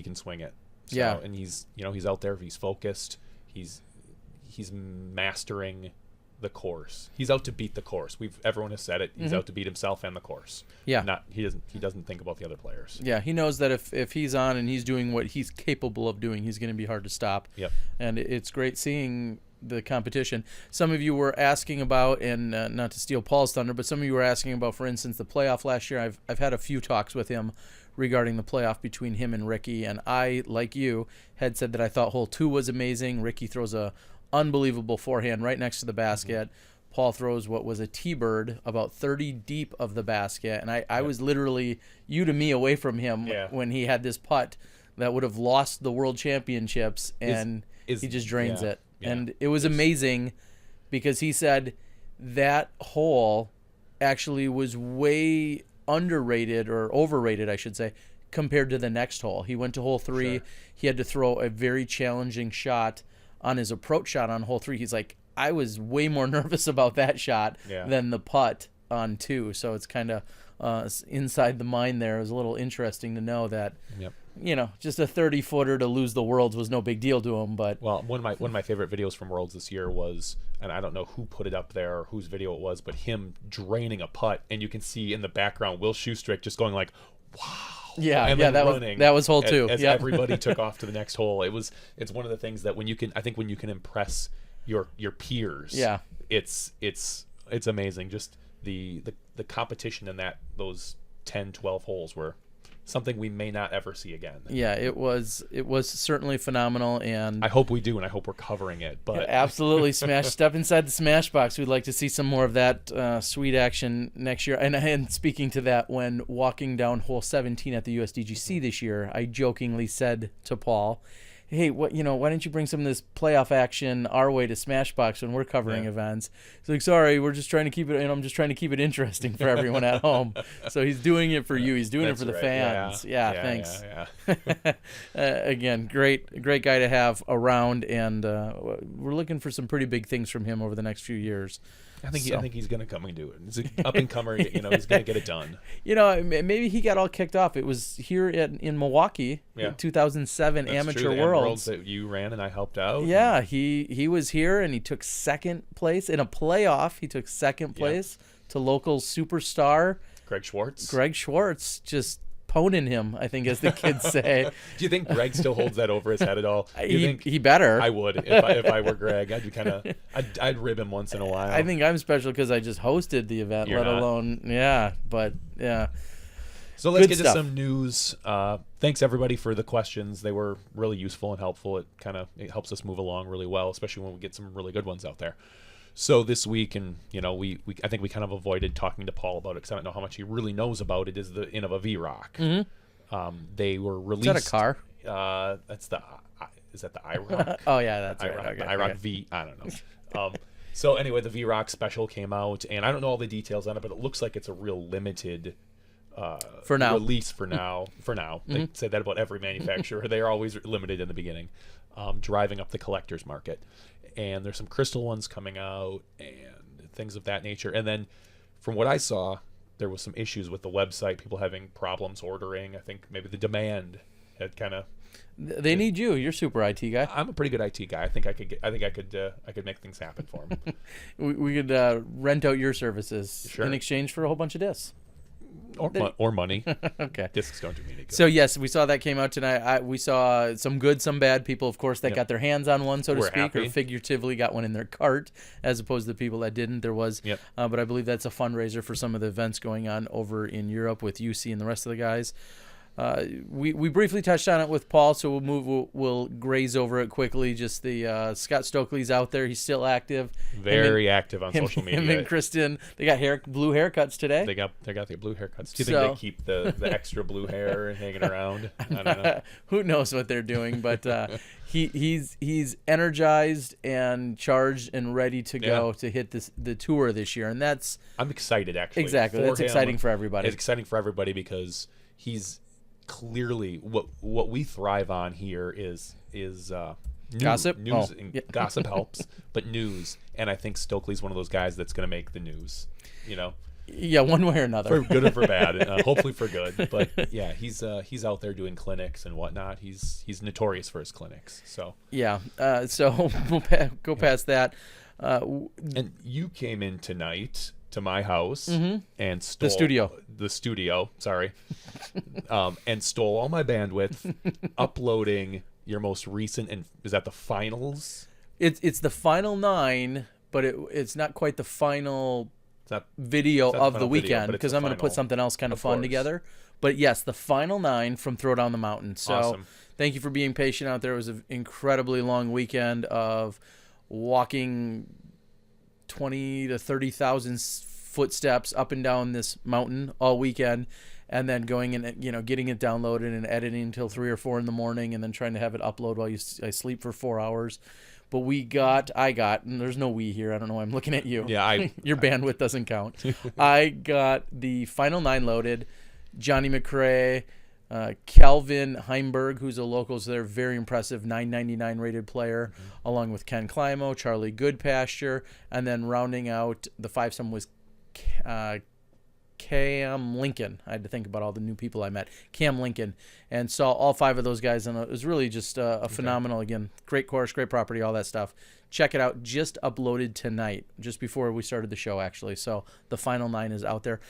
can swing it. So, and he's out there, he's focused, he's mastering the course. He's out to beat the course. Everyone has said it. He's out to beat himself and the course. Yeah. He doesn't think about the other players. Yeah, he knows that if he's on and he's doing what he's capable of doing, he's going to be hard to stop. Yep. And it's great seeing the competition. Some of you were asking about, and not to steal Paul's thunder, but some of you were asking about, for instance, the playoff last year. I've had a few talks with him regarding the playoff between him and Ricky, and I, like you, had said that I thought hole 2 was amazing. Ricky throws a unbelievable forehand right next to the basket. Paul throws what was a T-bird about 30 deep of the basket, and I was literally you to me away from him when he had this putt that would have lost the world championships, and he just drains it. And it was amazing because he said that hole actually was way underrated or overrated, I should say, compared to the next hole. He went to hole 3. Sure. He had to throw a very challenging shot on his approach shot on hole 3. He's like, I was way more nervous about that shot than the putt on 2. So it's kind of inside the mind there. It was a little interesting to know that, just a 30-footer to lose the Worlds was no big deal to him. But one of my favorite videos from Worlds this year was, and I don't know who put it up there or whose video it was, but him draining a putt, and you can see in the background Will Shoestrick just going like, wow. Yeah, that was hole 2. As everybody took off to the next hole, it's one of the things that when you can impress your peers, it's amazing. Just the competition in those 10, 12 holes were something we may not ever see again. Yeah, it was certainly phenomenal, and I hope we do, and I hope we're covering it. But absolutely, step inside the Smash Box. We'd like to see some more of that sweet action next year. And speaking to that, when walking down hole 17 at the USDGC this year, I jokingly said to Paul, hey, why don't you bring some of this playoff action our way to Smashbox when we're covering events? He's like, sorry, we're just trying to keep it, I'm just trying to keep it interesting for everyone at home. So he's doing it for you. He's doing it for the fans. Yeah, thanks. Again, great guy to have around, and we're looking for some pretty big things from him over the next few years. I think he's going to come and do it. He's an up-and-comer. He's going to get it done. Maybe he got all kicked off. It was here in Milwaukee in 2007 That's Amateur true. Worlds that you ran and I helped out. Yeah, he was here and he took second place in a playoff. He took second place to local superstar Greg Schwartz. Just poning him, I think, as the kids say. Do you think Greg still holds that over his head at all? He better. I would if I were Greg. I'd be I'd rib him once in a while. I think I'm special because I just hosted the event, You're let not. alone So let's Good get stuff. to some news. Thanks everybody for the questions. They were really useful and helpful. It helps us move along really well, especially when we get some really good ones out there. So this week, and I think we kind of avoided talking to Paul about it because I don't know how much he really knows about it. Is the Innova V-Rock? Mm-hmm. They were released. Is that a car? That's the. Is that the IROC? Oh yeah, that's right. IROC, Okay, the IROC okay. V. I don't know. So anyway, the VROC special came out, and I don't know all the details on it, but it looks like it's a real limited For now. release for now. They say that about every manufacturer. They're always limited in the beginning, driving up the collector's market. And there's some crystal ones coming out and things of that nature. And then from what I saw, there was some issues with the website, people having problems ordering. I think maybe the demand had kind of. They need you. You're super IT guy. I'm a pretty good IT guy. I think I could make things happen for them. We could rent out your services Sure. in exchange for a whole bunch of discs. or money. Okay. Discs don't do me any good. So yes, we saw that came out tonight. We saw some good, some bad people, of course, that got their hands on one, so to We're speak, or happy. figuratively got one in their cart, as opposed to the people that didn't. There was, but I believe that's a fundraiser for some of the events going on over in Europe with UC and the rest of the guys. We briefly touched on it with Paul, so we'll graze over it quickly. Just the Scott Stokeley's out there; he's still active. Very active on social media. Him and Kristen, they got blue haircuts today. They got their blue haircuts. Do you think they keep the extra blue hair hanging around? I don't know. Who knows what they're doing, but he's energized and charged and ready to go to hit the tour this year, and I'm excited actually. Exactly, that's exciting for everybody. It's exciting for everybody because he's clearly what we thrive on here is gossip. News and gossip helps, but news. And I think Stokely's one of those guys that's going to make the news. Yeah, one way or another, for good or for bad. Hopefully for good. But yeah, he's out there doing clinics and whatnot. He's notorious for his clinics. So yeah. So we'll go past that. And you came in tonight to my house and stole the studio, sorry, and stole all my bandwidth, uploading your most recent, and is that the finals? It's the final 9, but it's not quite the final video of the weekend, because I'm going to put something else kind of fun together. But yes, the final 9 from Throwdown the Mountain. So awesome. Thank you for being patient out there. It was an incredibly long weekend of walking 20 to 30,000 footsteps up and down this mountain all weekend, and then going and getting it downloaded and editing until 3 or 4 in the morning, and then trying to have it upload while I sleep for 4 hours. But I got, and there's no we here. I don't know why I'm looking at you. Yeah, your bandwidth doesn't count. I got the final 9 loaded. Jonny McRae, Calvin Heimberg, who's a local, so they're very impressive, 999 rated player, along with Ken Climo, Charlie Goodpasture, and then rounding out the 5-some was Cam Lincoln. I had to think about all the new people I met. Cam Lincoln, and saw all 5 of those guys, and it was really just a phenomenal, again, great course, great property, all that stuff. Check it out. Just uploaded tonight, just before we started the show, actually. So the final 9 is out there.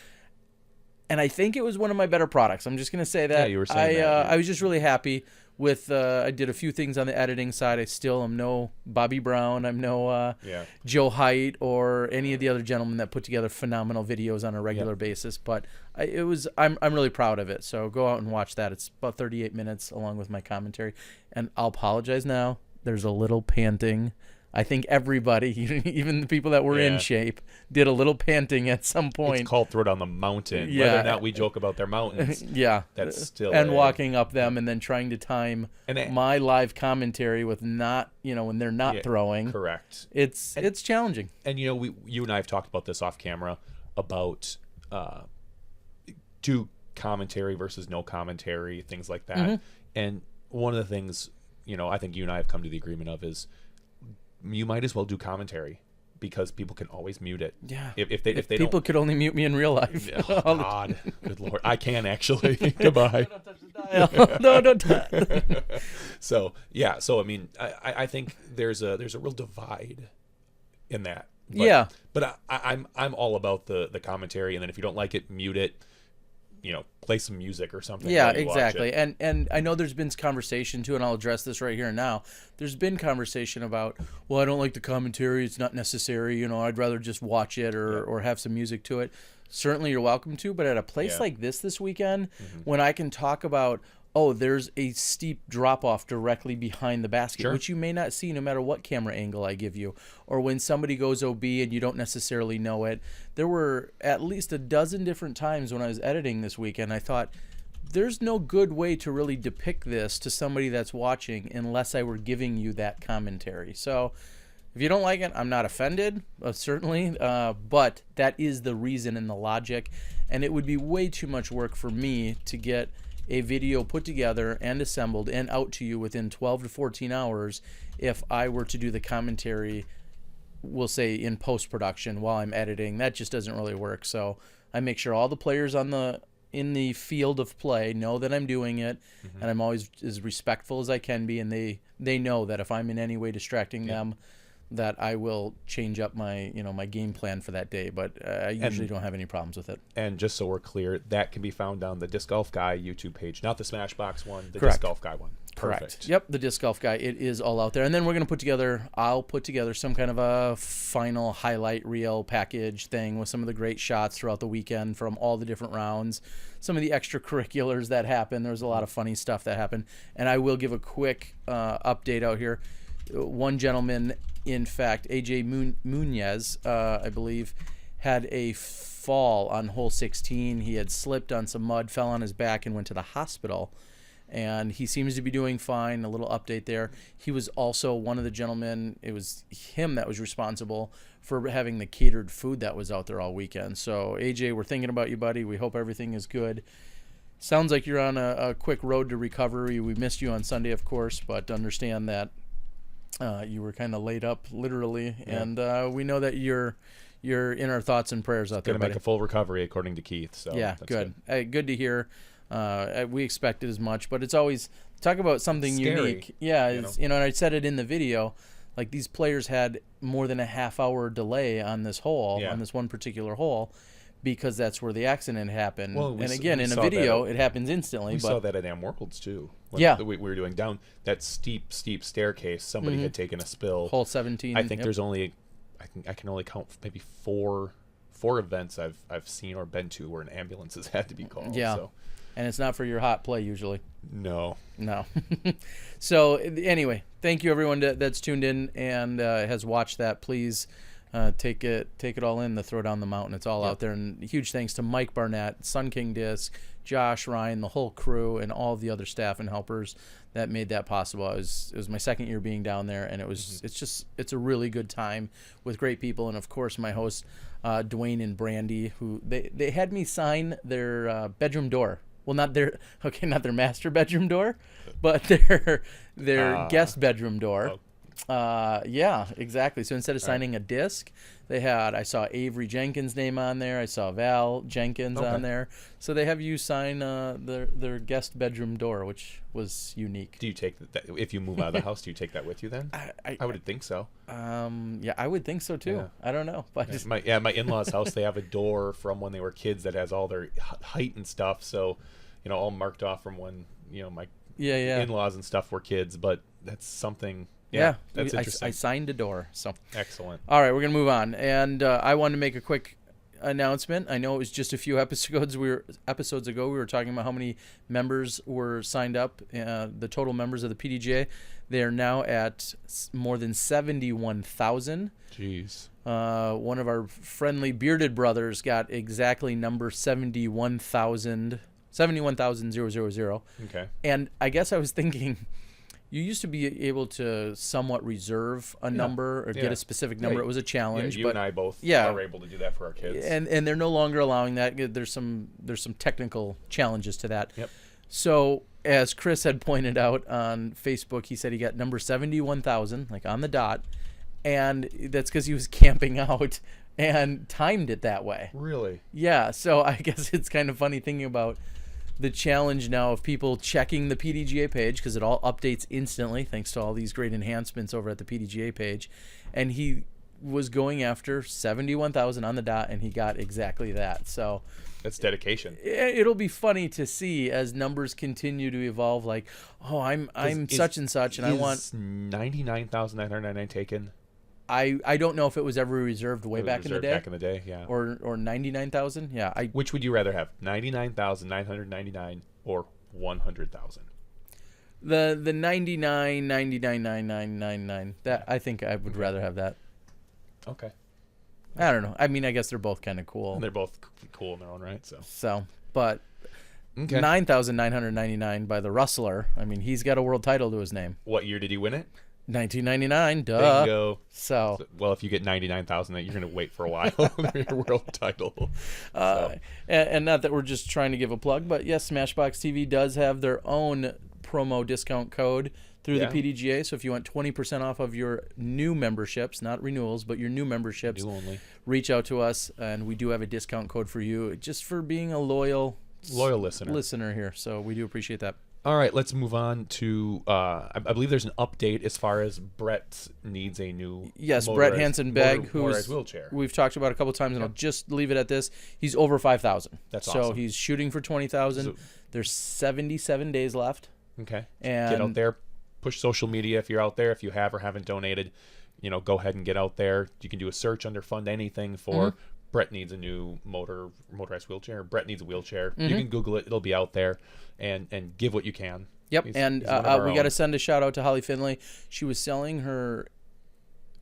And I think it was one of my better products. I'm just going to say that. Yeah, you were saying that. I was just really happy with, I did a few things on the editing side. I still am no Bobby Brown. I'm no Joe Height or any of the other gentlemen that put together phenomenal videos on a regular basis. But I'm really proud of it. So go out and watch that. It's about 38 minutes along with my commentary. And I'll apologize now. There's a little panting. I think everybody, even the people that were in shape, did a little panting at some point. It's called Throwdown the Mountain. Yeah. Whether or not we joke about their mountains. That's still. And walking up them and then trying to time my live commentary with not, when they're not throwing. Correct. It's challenging. And, you and I have talked about this off camera about do commentary versus no commentary, things like that. And one of the things, I think you and I have come to the agreement of is, you might as well do commentary because people can always mute it. Yeah. If they people don't... could only mute me in real life. Oh, God. Good Lord. I can actually. Goodbye. Don't touch the dial. No, don't touch. So, yeah. So, I mean, I think there's a real divide in that. But I'm all about the commentary, and then if you don't like it, mute it. Play some music or something. Yeah, exactly. And I know there's been conversation too, and I'll address this right here and now. There's been conversation about, well, I don't like the commentary. It's not necessary. I'd rather just watch it or have some music to it. Certainly you're welcome to, but at a place like this weekend, when I can talk about, there's a steep drop-off directly behind the basket, which you may not see no matter what camera angle I give you. Or when somebody goes OB and you don't necessarily know it. There were at least a dozen different times when I was editing this weekend, I thought, there's no good way to really depict this to somebody that's watching unless I were giving you that commentary. So if you don't like it, I'm not offended, certainly, but that is the reason and the logic, and it would be way too much work for me to get a video put together and assembled and out to you within 12 to 14 hours if I were to do the commentary, we'll say, in post-production while I'm editing. That just doesn't really work. So I make sure all the players in the field of play know that I'm doing it, and I'm always as respectful as I can be, and they know that if I'm in any way distracting them, that I will change up my my game plan for that day. But I usually don't have any problems with it. And just so we're clear, that can be found on the Disc Golf Guy YouTube page, not the Smashbox one, the Correct. Disc Golf Guy one. Correct. Perfect. Yep, the Disc Golf Guy. It is all out there. And then I'll put together some kind of a final highlight reel package thing with some of the great shots throughout the weekend from all the different rounds, some of the extracurriculars that happened. There was a lot of funny stuff that happened. And I will give a quick update out here. One gentleman, in fact, AJ Munez, I believe, had a fall on hole 16. He had slipped on some mud, fell on his back, and went to the hospital. And he seems to be doing fine. A little update there. He was also one of the gentlemen, it was him that was responsible for having the catered food that was out there all weekend. So, AJ, we're thinking about you, buddy. We hope everything is good. Sounds like you're on a quick road to recovery. We missed you on Sunday, of course, but understand that you were kind of laid up, literally. Yeah. And we know that you're in our thoughts and prayers out there, Going to make a full recovery, according to Keith. So yeah, that's good. Good to hear. We expected as much, but it's always talk about something scary, unique. Yeah, and I said it in the video. Like, these players had more than a half-hour delay on this hole, on this one particular hole, because that's where the accident happened. Well, and again, in a video, it happens instantly. We saw that at Am Worlds too. We were doing down that steep staircase. Somebody had taken a spill. Hole 17. I think there's only, I can only count maybe four events I've seen or been to where an ambulance has had to be called. Yeah. So. And it's not for your hot play usually. No. So anyway, thank you everyone that's tuned in and has watched that. Please take it all in. The Throw Down the Mountain. It's all out there. And huge thanks to Mike Barnett, Sun King Disc, Josh, Ryan, the whole crew, and all the other staff and helpers that made that possible. It was my second year being down there, and it's a really good time with great people, and of course my hosts Dwayne and Brandy, who they had me sign their bedroom door. Well, not their master bedroom door, but their guest bedroom door. Yeah, exactly. So instead of signing a disc, I saw Avery Jenkins' name on there. I saw Val Jenkins on there. So they have you sign their guest bedroom door, which was unique. Do you take that if you move out of the house? Do you take that with you then? I would think so. Yeah, I would think so too. Yeah. I don't know, but my in-laws' house, they have a door from when they were kids that has all their height and stuff. So, all marked off from when my in-laws and stuff were kids. But that's something. Yeah, that's interesting. I signed a door. So excellent. All right, we're gonna move on, and I wanted to make a quick announcement. I know it was just a few episodes ago. We were talking about how many members were signed up. The total members of the PDGA, they are now at more than 71,000. Jeez. One of our friendly bearded brothers got exactly number 71,000. 71,000. Okay. And I guess I was thinking, you used to be able to somewhat reserve a number or get a specific number. It was a challenge. You and I both are able to do that for our kids. And they're no longer allowing that. There's some technical challenges to that. Yep. So as Chris had pointed out on Facebook, he said he got number 71,000, like on the dot, and that's because he was camping out and timed it that way. Really? Yeah. So I guess it's kind of funny thinking about the challenge now of people checking the PDGA page, because it all updates instantly thanks to all these great enhancements over at the PDGA page. And he was going after 71,000 on the dot, and he got exactly that. So that's dedication. It'll be funny to see as numbers continue to evolve. Like, I'm such and such, and I want 99,999 taken. I don't know if it was ever reserved back in the day. Back in the day, yeah. Or 99,000, yeah. Which would you rather have, 99,999 or 100,000? The 99,999,999. That I think I would rather have that. Okay. I don't know. I mean, I guess they're both kind of cool. And they're both cool in their own right. So, but Okay. 9,999 by the Rustler. I mean, he's got a world title to his name. What year did he win it? 1999, duh. Bingo. So, well, if you get 99,000, you're going to wait for a while for your world title. and not that we're just trying to give a plug, but yes, SmashBoxxTV does have their own promo discount code through the PDGA. So if you want 20% off of your new memberships, not renewals, but your new memberships, New only. reach out to us, and we do have a discount code for you just for being a loyal listener here. So we do appreciate that. All right, let's move on to, I believe there's an update as far as Brett needs a new Brett Hansen-Begg, motorized wheelchair. We've talked about a couple times, and I'll just leave it at this. He's over 5,000. That's so awesome. he's shooting for 20,000. There's 77 days left. Okay. And get out there, push social media if you're out there. If you have or haven't donated, go ahead and get out there. You can do a search under Fund Anything for Brett needs a new motorized wheelchair. Brett needs a wheelchair. You can Google it. It'll be out there. And give what you can. Yep. He's we got to send a shout out to Holly Finley. She was selling her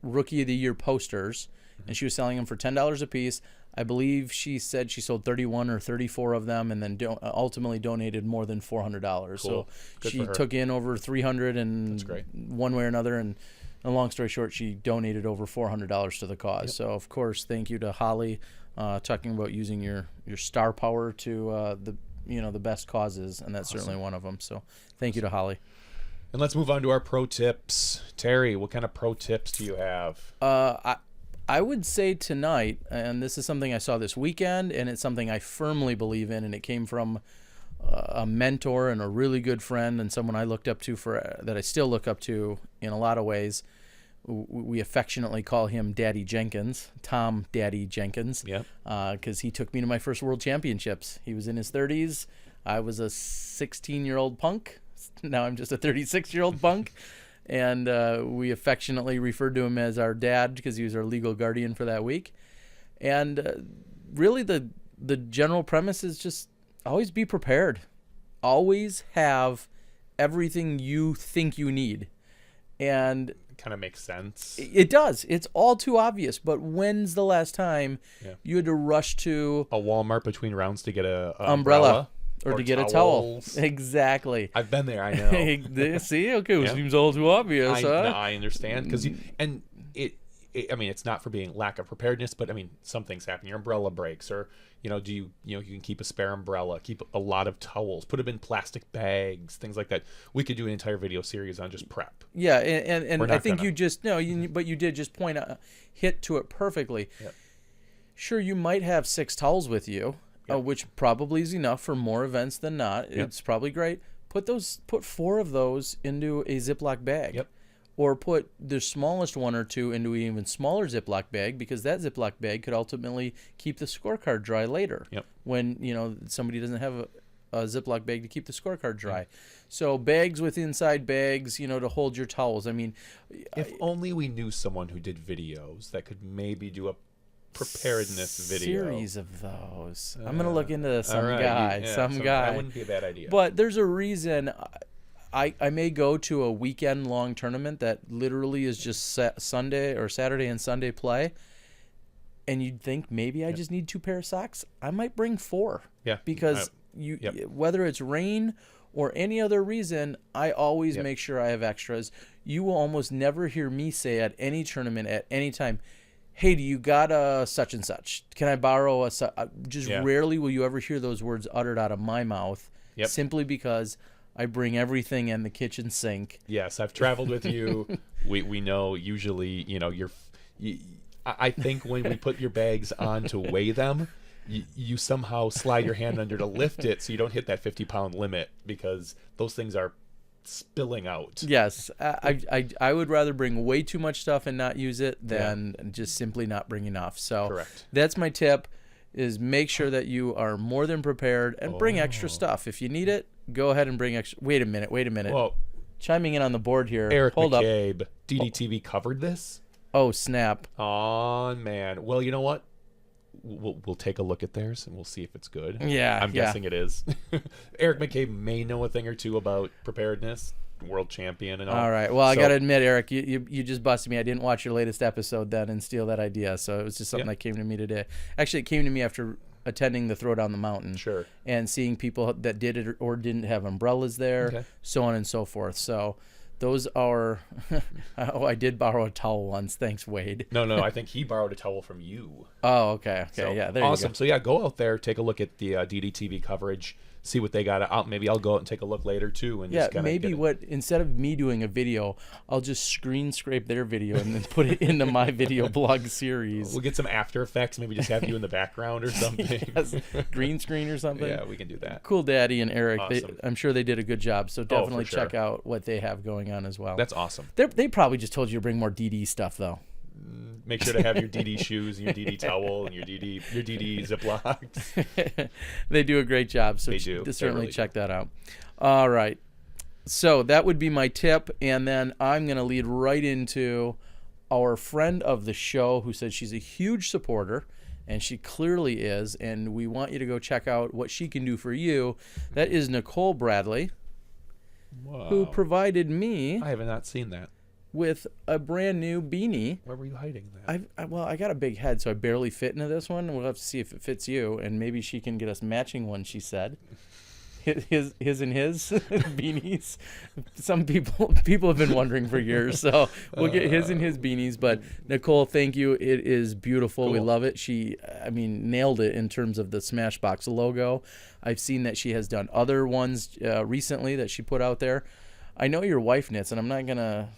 Rookie of the Year posters, and she was selling them for $10 a piece. I believe she said she sold 31 or 34 of them, and then ultimately donated more than $400. Cool. So Good she took in over 300, and that's great. One way or another. And long story short, she donated over $400 to the cause. Yep. So of course, thank you to Holly, talking about using your star power to the best causes, and that's certainly one of them. So thank you to Holly. And let's move on to our pro tips. Terry, what kind of pro tips do you have? I would say tonight, and this is something I saw this weekend, and it's something I firmly believe in, and it came from a mentor and a really good friend, and someone I looked up to that I still look up to in a lot of ways. We affectionately call him Daddy Jenkins, Tom Daddy Jenkins, because he took me to my first World Championships. He was in his 30s. I was a 16-year-old punk. Now I'm just a 36-year-old punk. And we affectionately referred to him as our dad because he was our legal guardian for that week. And really the general premise is just always be prepared. Always have everything you think you need. And kind of makes sense. It does. It's all too obvious. But when's the last time you had to rush to a Walmart between rounds to get a umbrella or to get towels. A towel? Exactly. I've been there. I know. See, okay, it seems all too obvious. I understand because it's not for being lack of preparedness, but I mean, some things happen. Your umbrella breaks, or you can keep a spare umbrella, keep a lot of towels, put them in plastic bags, things like that. We could do an entire video series on just prep. Yeah, and I think you just but you did just hit to it perfectly. Yep. Sure, you might have 6 towels with you, which probably is enough for more events than not. Yep. It's probably great. Put 4 of those into a Ziploc bag. Yep. Or put the smallest 1 or 2 into an even smaller Ziploc bag, because that Ziploc bag could ultimately keep the scorecard dry later. Yep. When somebody doesn't have a Ziploc bag to keep the scorecard dry. So bags with inside bags, to hold your towels. I mean, if only we knew someone who did videos that could maybe do a preparedness video. Series of those. I'm gonna look into some right. guy. That wouldn't be a bad idea. But there's a reason. I may go to a weekend-long tournament that literally is just Sunday or Saturday and Sunday play, and you'd think maybe I just need 2 pair of socks. I might bring 4. Yeah. Because whether it's rain or any other reason, I always make sure I have extras. You will almost never hear me say at any tournament at any time, hey, do you got a such and such? Can I borrow a such? Rarely will you ever hear those words uttered out of my mouth, simply because I bring everything in the kitchen sink. Yes, I've traveled with you. we know usually, I think when we put your bags on to weigh them, you somehow slide your hand under to lift it so you don't hit that 50-pound limit, because those things are spilling out. Yes, I would rather bring way too much stuff and not use it than just simply not bring enough. So correct. That's my tip, is make sure that you are more than prepared and bring extra stuff. If you need it, go ahead and bring extra. Wait a minute. Whoa. Chiming in on the board here. Eric Hold McCabe, up. DDTV covered this? Oh, snap. Oh, man. Well, you know what? We'll take a look at theirs and we'll see if it's good. Yeah, I'm guessing it is. Eric McCabe may know a thing or two about preparedness, world champion and all. All right. Well, I got to admit, Eric, you just busted me. I didn't watch your latest episode then and steal that idea. So it was just something that came to me today. Actually, it came to me after attending the Throw Down the Mountain. Sure. And seeing people that did it or didn't have umbrellas there, so on and so forth. So those are I did borrow a towel once. Thanks, Wade. No, I think he borrowed a towel from you. Oh, okay. So, yeah, there awesome. you go. So yeah, go out there, take a look at the DDTV coverage, see what they got. Maybe I'll go out and take a look later too. And just maybe instead of me doing a video, I'll just screen scrape their video and then put it into my video blog series. We'll get some After Effects. Maybe just have you in the background or something. Yes, green screen or something. Yeah, we can do that. Cool Daddy and Eric. Awesome. I'm sure they did a good job. So definitely for sure. check out what they have going on as well. That's awesome. They probably just told you to bring more DD stuff though. Make sure to have your DD shoes and your DD towel and your DD Ziplocs. They do a great job, so They do. certainly really check that out. All right. So that would be my tip, and then I'm going to lead right into our friend of the show who said she's a huge supporter, and she clearly is, and we want you to go check out what she can do for you. That is Nicole Bradley, who provided me I have not seen that. with a brand new beanie. Where were you hiding that? I got a big head, so I barely fit into this one. We'll have to see if it fits you, and maybe she can get us matching ones, she said. His and his beanies. Some people have been wondering for years, so we'll get his and his beanies. But Nicole, thank you. It is beautiful. Cool. We love it. She, nailed it in terms of the Smashbox logo. I've seen that she has done other ones recently that she put out there. I know your wife knits, and I'm not gonna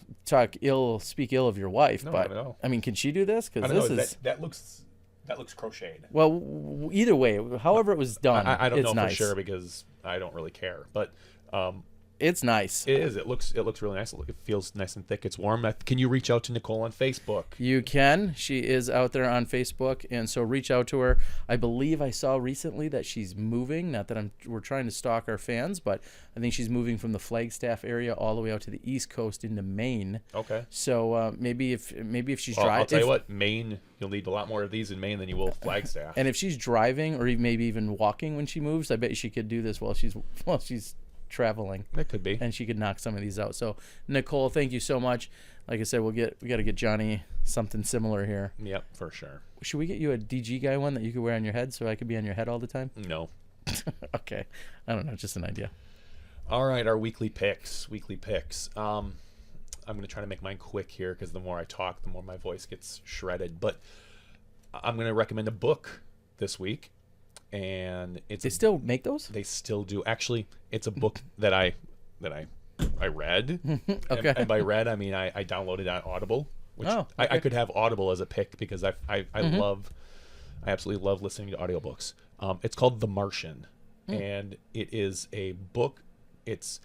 speak ill of your wife, No, but not at all. I mean, can she do this? Because this is that looks crocheted. well, either way, however it was done, I don't it's know nice. for sure because I don't really care, but It's nice. it is. It looks really nice. It feels nice and thick. It's warm. Can you reach out to Nicole on Facebook? You can. She is out there on Facebook, and so reach out to her. I believe I saw recently that she's moving. Not that we're trying to stalk our fans, but I think she's moving from the Flagstaff area all the way out to the East Coast into Maine. Okay. So maybe if she's Well, driving, I'll tell you what, Maine, you'll need a lot more of these in Maine than you will Flagstaff. and if she's driving or maybe even walking when she moves, I bet she could do this while she's traveling. That could be. And she could knock some of these out. So Nicole, thank you so much. Like I said, we got to get Jonny something similar here. Yep, for sure. Should we get you a DG guy one that you could wear on your head so I could be on your head all the time? No. Okay. I don't know, just an idea. All right, our weekly picks. I'm going to try to make mine quick here because the more I talk, the more my voice gets shredded. But I'm going to recommend a book this week. And They still make those? They still do. Actually, it's a book that I read. Okay. And by read, I mean I downloaded it on Audible, which Oh, I could have Audible as a pick because I absolutely love listening to audiobooks. It's called The Martian, and it is a book. It's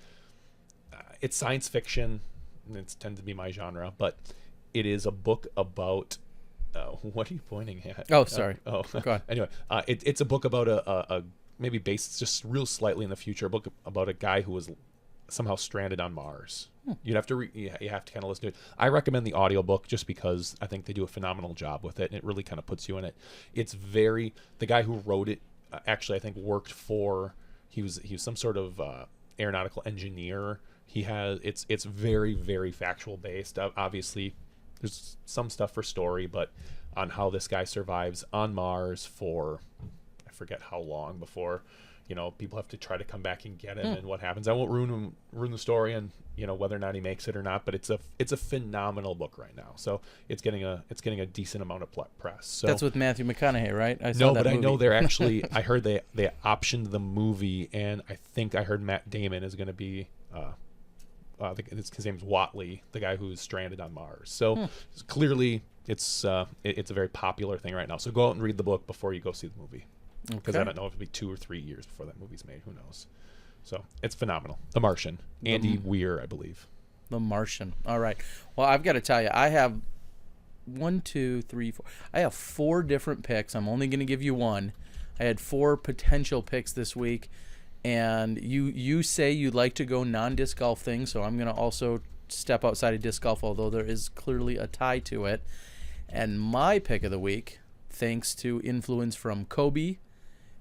science fiction. It tends to be my genre, but it is a book about. What are you pointing at? Oh, sorry. Go on. Anyway, it's a book about a maybe based just real slightly in the future. A book about a guy who was somehow stranded on Mars. You'd have to you have to kind of listen to it. I recommend the audiobook just because I think they do a phenomenal job with it, and it really kind of puts you in it. It's the guy who wrote it actually I think worked for he was some sort of aeronautical engineer. It's very, very factual based. Obviously there's some stuff for story, but on how this guy survives on Mars for I forget how long before people have to try to come back and get him and what happens. I won't ruin the story and whether or not he makes it or not, but it's a phenomenal book right now. So it's getting a decent amount of press. So That's with Matthew McConaughey, right? I saw that I movie. know they're actually I heard they optioned the movie, and I think I heard Matt Damon is going to be his name's Watley, the guy who's stranded on Mars. So clearly it's a very popular thing right now. So go out and read the book before you go see the movie, because I don't know if it'll be 2 or 3 years before that movie's made. Who knows? So it's phenomenal. The Martian. Andy Weir, I believe. The Martian. All right. Well, I've got to tell you, I have 1, 2, 3, 4. I have 4 different picks. I'm only going to give you one. I had 4 potential picks this week. And you say you like to go non-disc golf things, so I'm going to also step outside of disc golf, although there is clearly a tie to it. And my pick of the week, thanks to influence from Kobe,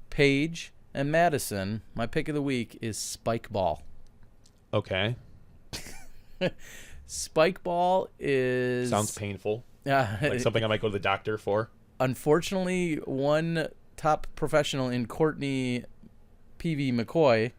Paige, and Madison, my pick of the week is spike ball. Okay. Spike ball is... Sounds painful. like something I might go to the doctor for. Unfortunately, one top professional in Courtney P.V. McCoy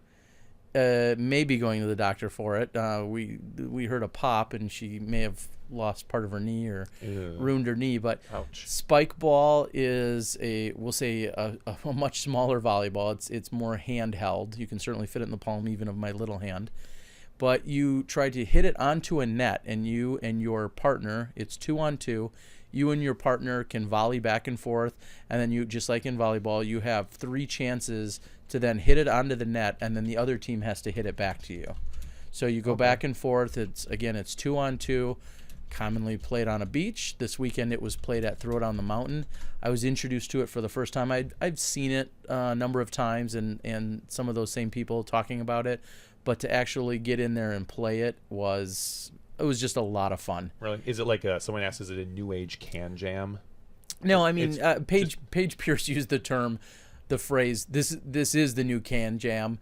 may be going to the doctor for it. We heard a pop, and she may have lost part of her knee or ruined her knee. But Ouch. spike ball is a much smaller volleyball. It's more handheld. You can certainly fit it in the palm even of my little hand. But you try to hit it onto a net, and you and your partner, it's 2-on-2. You and your partner can volley back and forth, and then you, just like in volleyball, you have 3 chances to then hit it onto the net, and then the other team has to hit it back to you. So you go back and forth. It's 2-on-2, commonly played on a beach. This weekend it was played at Throw It on the Mountain. I was introduced to it for the first time. I've seen it a number of times, and some of those same people talking about it. But to actually get in there and play it was just a lot of fun. Really? Is it like someone asked, is it a new age can jam? No, I mean Paige Pierce used the phrase, this is the new can jam.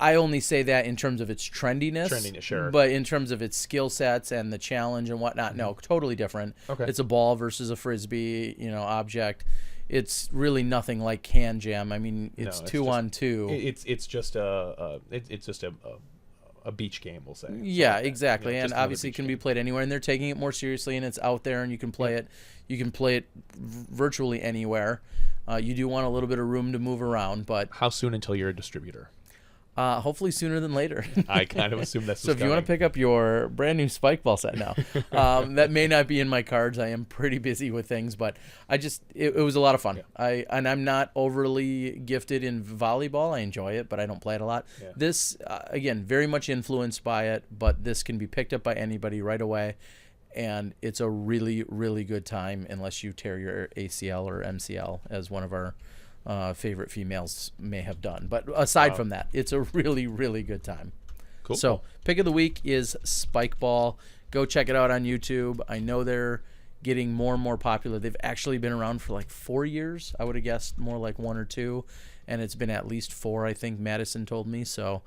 I only say that in terms of its trendiness. Trendiness, sure. But in terms of its skill sets and the challenge and whatnot, no, totally different. Okay. It's a ball versus a frisbee, object. It's really nothing like can jam. I mean, it's 2-on-2. It's just a beach game, we'll say. Yeah, exactly. And just obviously it can be played anywhere, and they're taking it more seriously, and it's out there, and you can play it. You can play it virtually anywhere. You do want a little bit of room to move around, but How soon until you're a distributor? hopefully sooner than later. I kind of assume that's So if you want to pick up your brand new spike ball set now, that may not be in my cards. I am pretty busy with things, but it was a lot of fun. Yeah. I'm not overly gifted in volleyball. I enjoy it, but I don't play it a lot. Yeah. This, again, very much influenced by it, but this can be picked up by anybody right away, and it's a really, really good time unless you tear your ACL or MCL, as one of our favorite females may have done. But aside from that, it's a really, really good time. Cool. So pick of the week is spike ball. Go check it out on YouTube. I know they're getting more and more popular. They've actually been around for like 4 years. I would have guessed more like 1 or 2, and it's been at least 4, I think Madison told me. So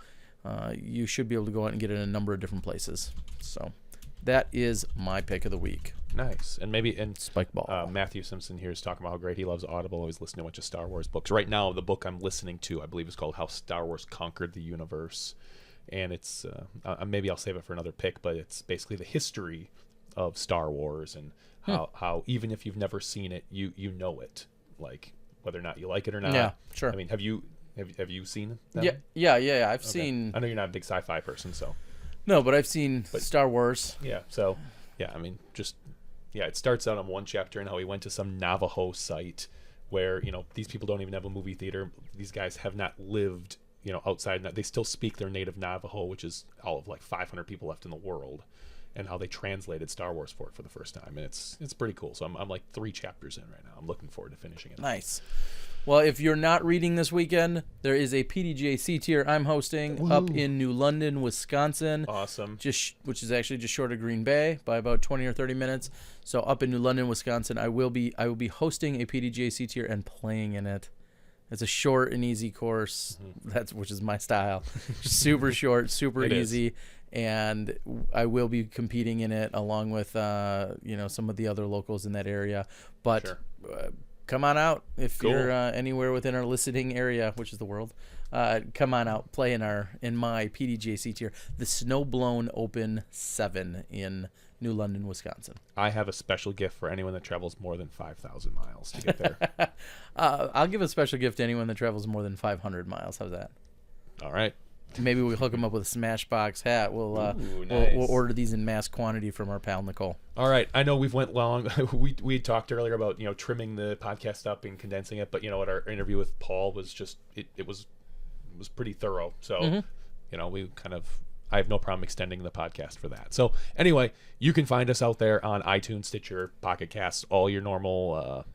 you should be able to go out and get it in a number of different places. So that is my pick of the week. Nice. And spike ball. Matthew Simpson here is talking about how great he loves Audible, always listening to a bunch of Star Wars books. Right now, the book I'm listening to, I believe, is called How Star Wars Conquered the Universe. And it's, maybe I'll save it for another pick, but it's basically the history of Star Wars and how even if you've never seen it, you know it, like whether or not you like it or not. Yeah, sure. I mean, have you seen them? Yeah. I've seen. I know you're not a big sci-fi person, so. No, but I've seen Star Wars. Yeah. So, yeah. I mean, it starts out on one chapter and how he went to some Navajo site where these people don't even have a movie theater. These guys have not lived outside. They still speak their native Navajo, which is all of like 500 people left in the world, and how they translated Star Wars for the first time, and it's pretty cool. So I'm like 3 chapters in right now. I'm looking forward to finishing it. Nice. Well, if you're not reading this weekend, there is a PDGA C tier I'm hosting up in New London, Wisconsin. Awesome. Which is actually just short of Green Bay by about 20 or 30 minutes. So up in New London, Wisconsin, I will be hosting a PDGA C tier and playing in it. It's a short and easy course. Which is my style. Super short, super easy. And I will be competing in it along with some of the other locals in that area. But Sure. Come on out if Cool. you're anywhere within our listening area, which is the world. Come on out, play in my PDGA C tier, the Snowblown Open 7 in New London, Wisconsin. I have a special gift for anyone that travels more than 5,000 miles to get there. I'll give a special gift to anyone that travels more than 500 miles. How's that? All right. Maybe we'll hook them up with a SmashBoxx hat. We'll nice. we'll order these in mass quantity from our pal Nicole. All right. I know we've went long. we talked earlier about trimming the podcast up and condensing it, but what our interview with Paul was just it was pretty thorough. So we kind of, I have no problem extending the podcast for that. So anyway, you can find us out there on iTunes, Stitcher, Pocket Casts, all your normal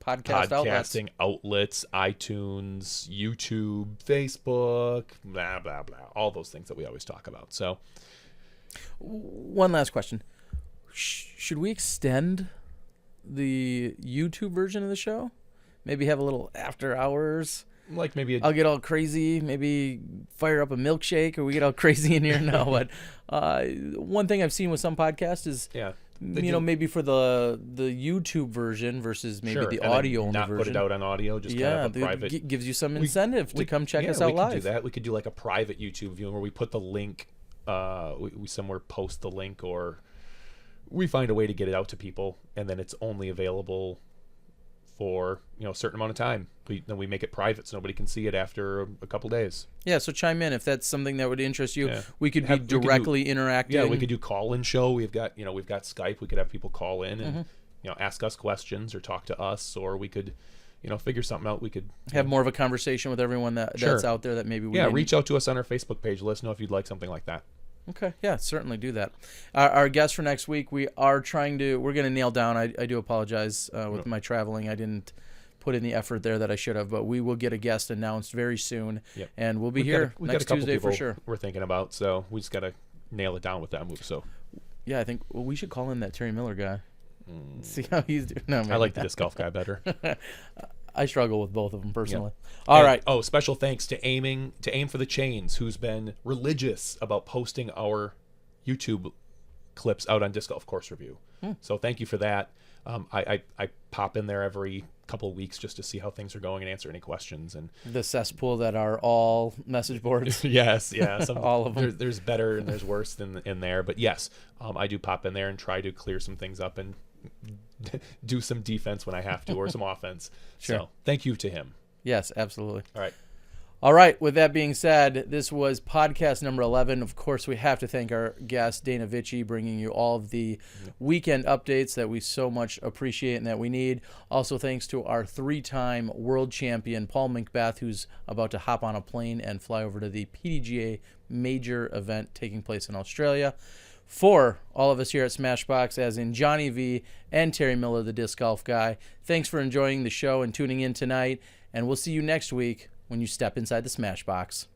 podcasting outlets, iTunes, YouTube, Facebook, blah blah blah, all those things that we always talk about. So one last question. Should we extend the YouTube version of the show? Maybe have a little after hours? Like maybe I'll get all crazy, maybe fire up a milkshake, or we get all crazy in here. No, but one thing I've seen with some podcasts is maybe for the YouTube version versus maybe the audio only version. Not put it out on audio, just kind of a private. Gives you some incentive to come check us out live. We could do that. We could do like a private YouTube viewing where we put the link, we somewhere post the link, or we find a way to get it out to people, and then it's only available for a certain amount of time. Then we make it private so nobody can see it after a couple days. Yeah, so chime in if that's something that would interest you. Yeah. We could be directly interacting. Yeah, we could do call-in show. We've got Skype. We could have people call in and ask us questions or talk to us, or we could figure something out. We could have more of a conversation with everyone that's out there that maybe we reach out to us on our Facebook page. Let us know if you'd like something like that. Okay, yeah, certainly do that. Our guest for next week, we're going to nail down. I do apologize with my traveling. I didn't put in the effort there that I should have, but we will get a guest announced very soon, and we'll be here next Tuesday for sure. We're thinking about, so we just got to nail it down with that move. So, yeah, I think we should call in that Terry Miller guy. See how he's doing. No, I like the disc golf guy better. I struggle with both of them personally. Yeah. All right. Oh, special thanks to Aim for the Chains, who's been religious about posting our YouTube clips out on Disc Golf Course Review. So thank you for that. I pop in there every couple of weeks just to see how things are going and answer any questions. And the cesspool that are all message boards. Yes, yeah, all of them. There's better and there's worse in there, but yes, I do pop in there and try to clear some things up and do some defense when I have to, or some offense. Sure. So thank you to him. Yes, absolutely. All right. With that being said, this was podcast number 11. Of course, we have to thank our guest, Dana Vici, bringing you all of the weekend updates that we so much appreciate and that we need. Also, thanks to our 3-time world champion, Paul McBeth, who's about to hop on a plane and fly over to the PDGA Major event taking place in Australia. For all of us here at Smashbox, as in Jonny V and Terry Miller, the disc golf guy, thanks for enjoying the show and tuning in tonight, and we'll see you next week when you step inside the Smashbox.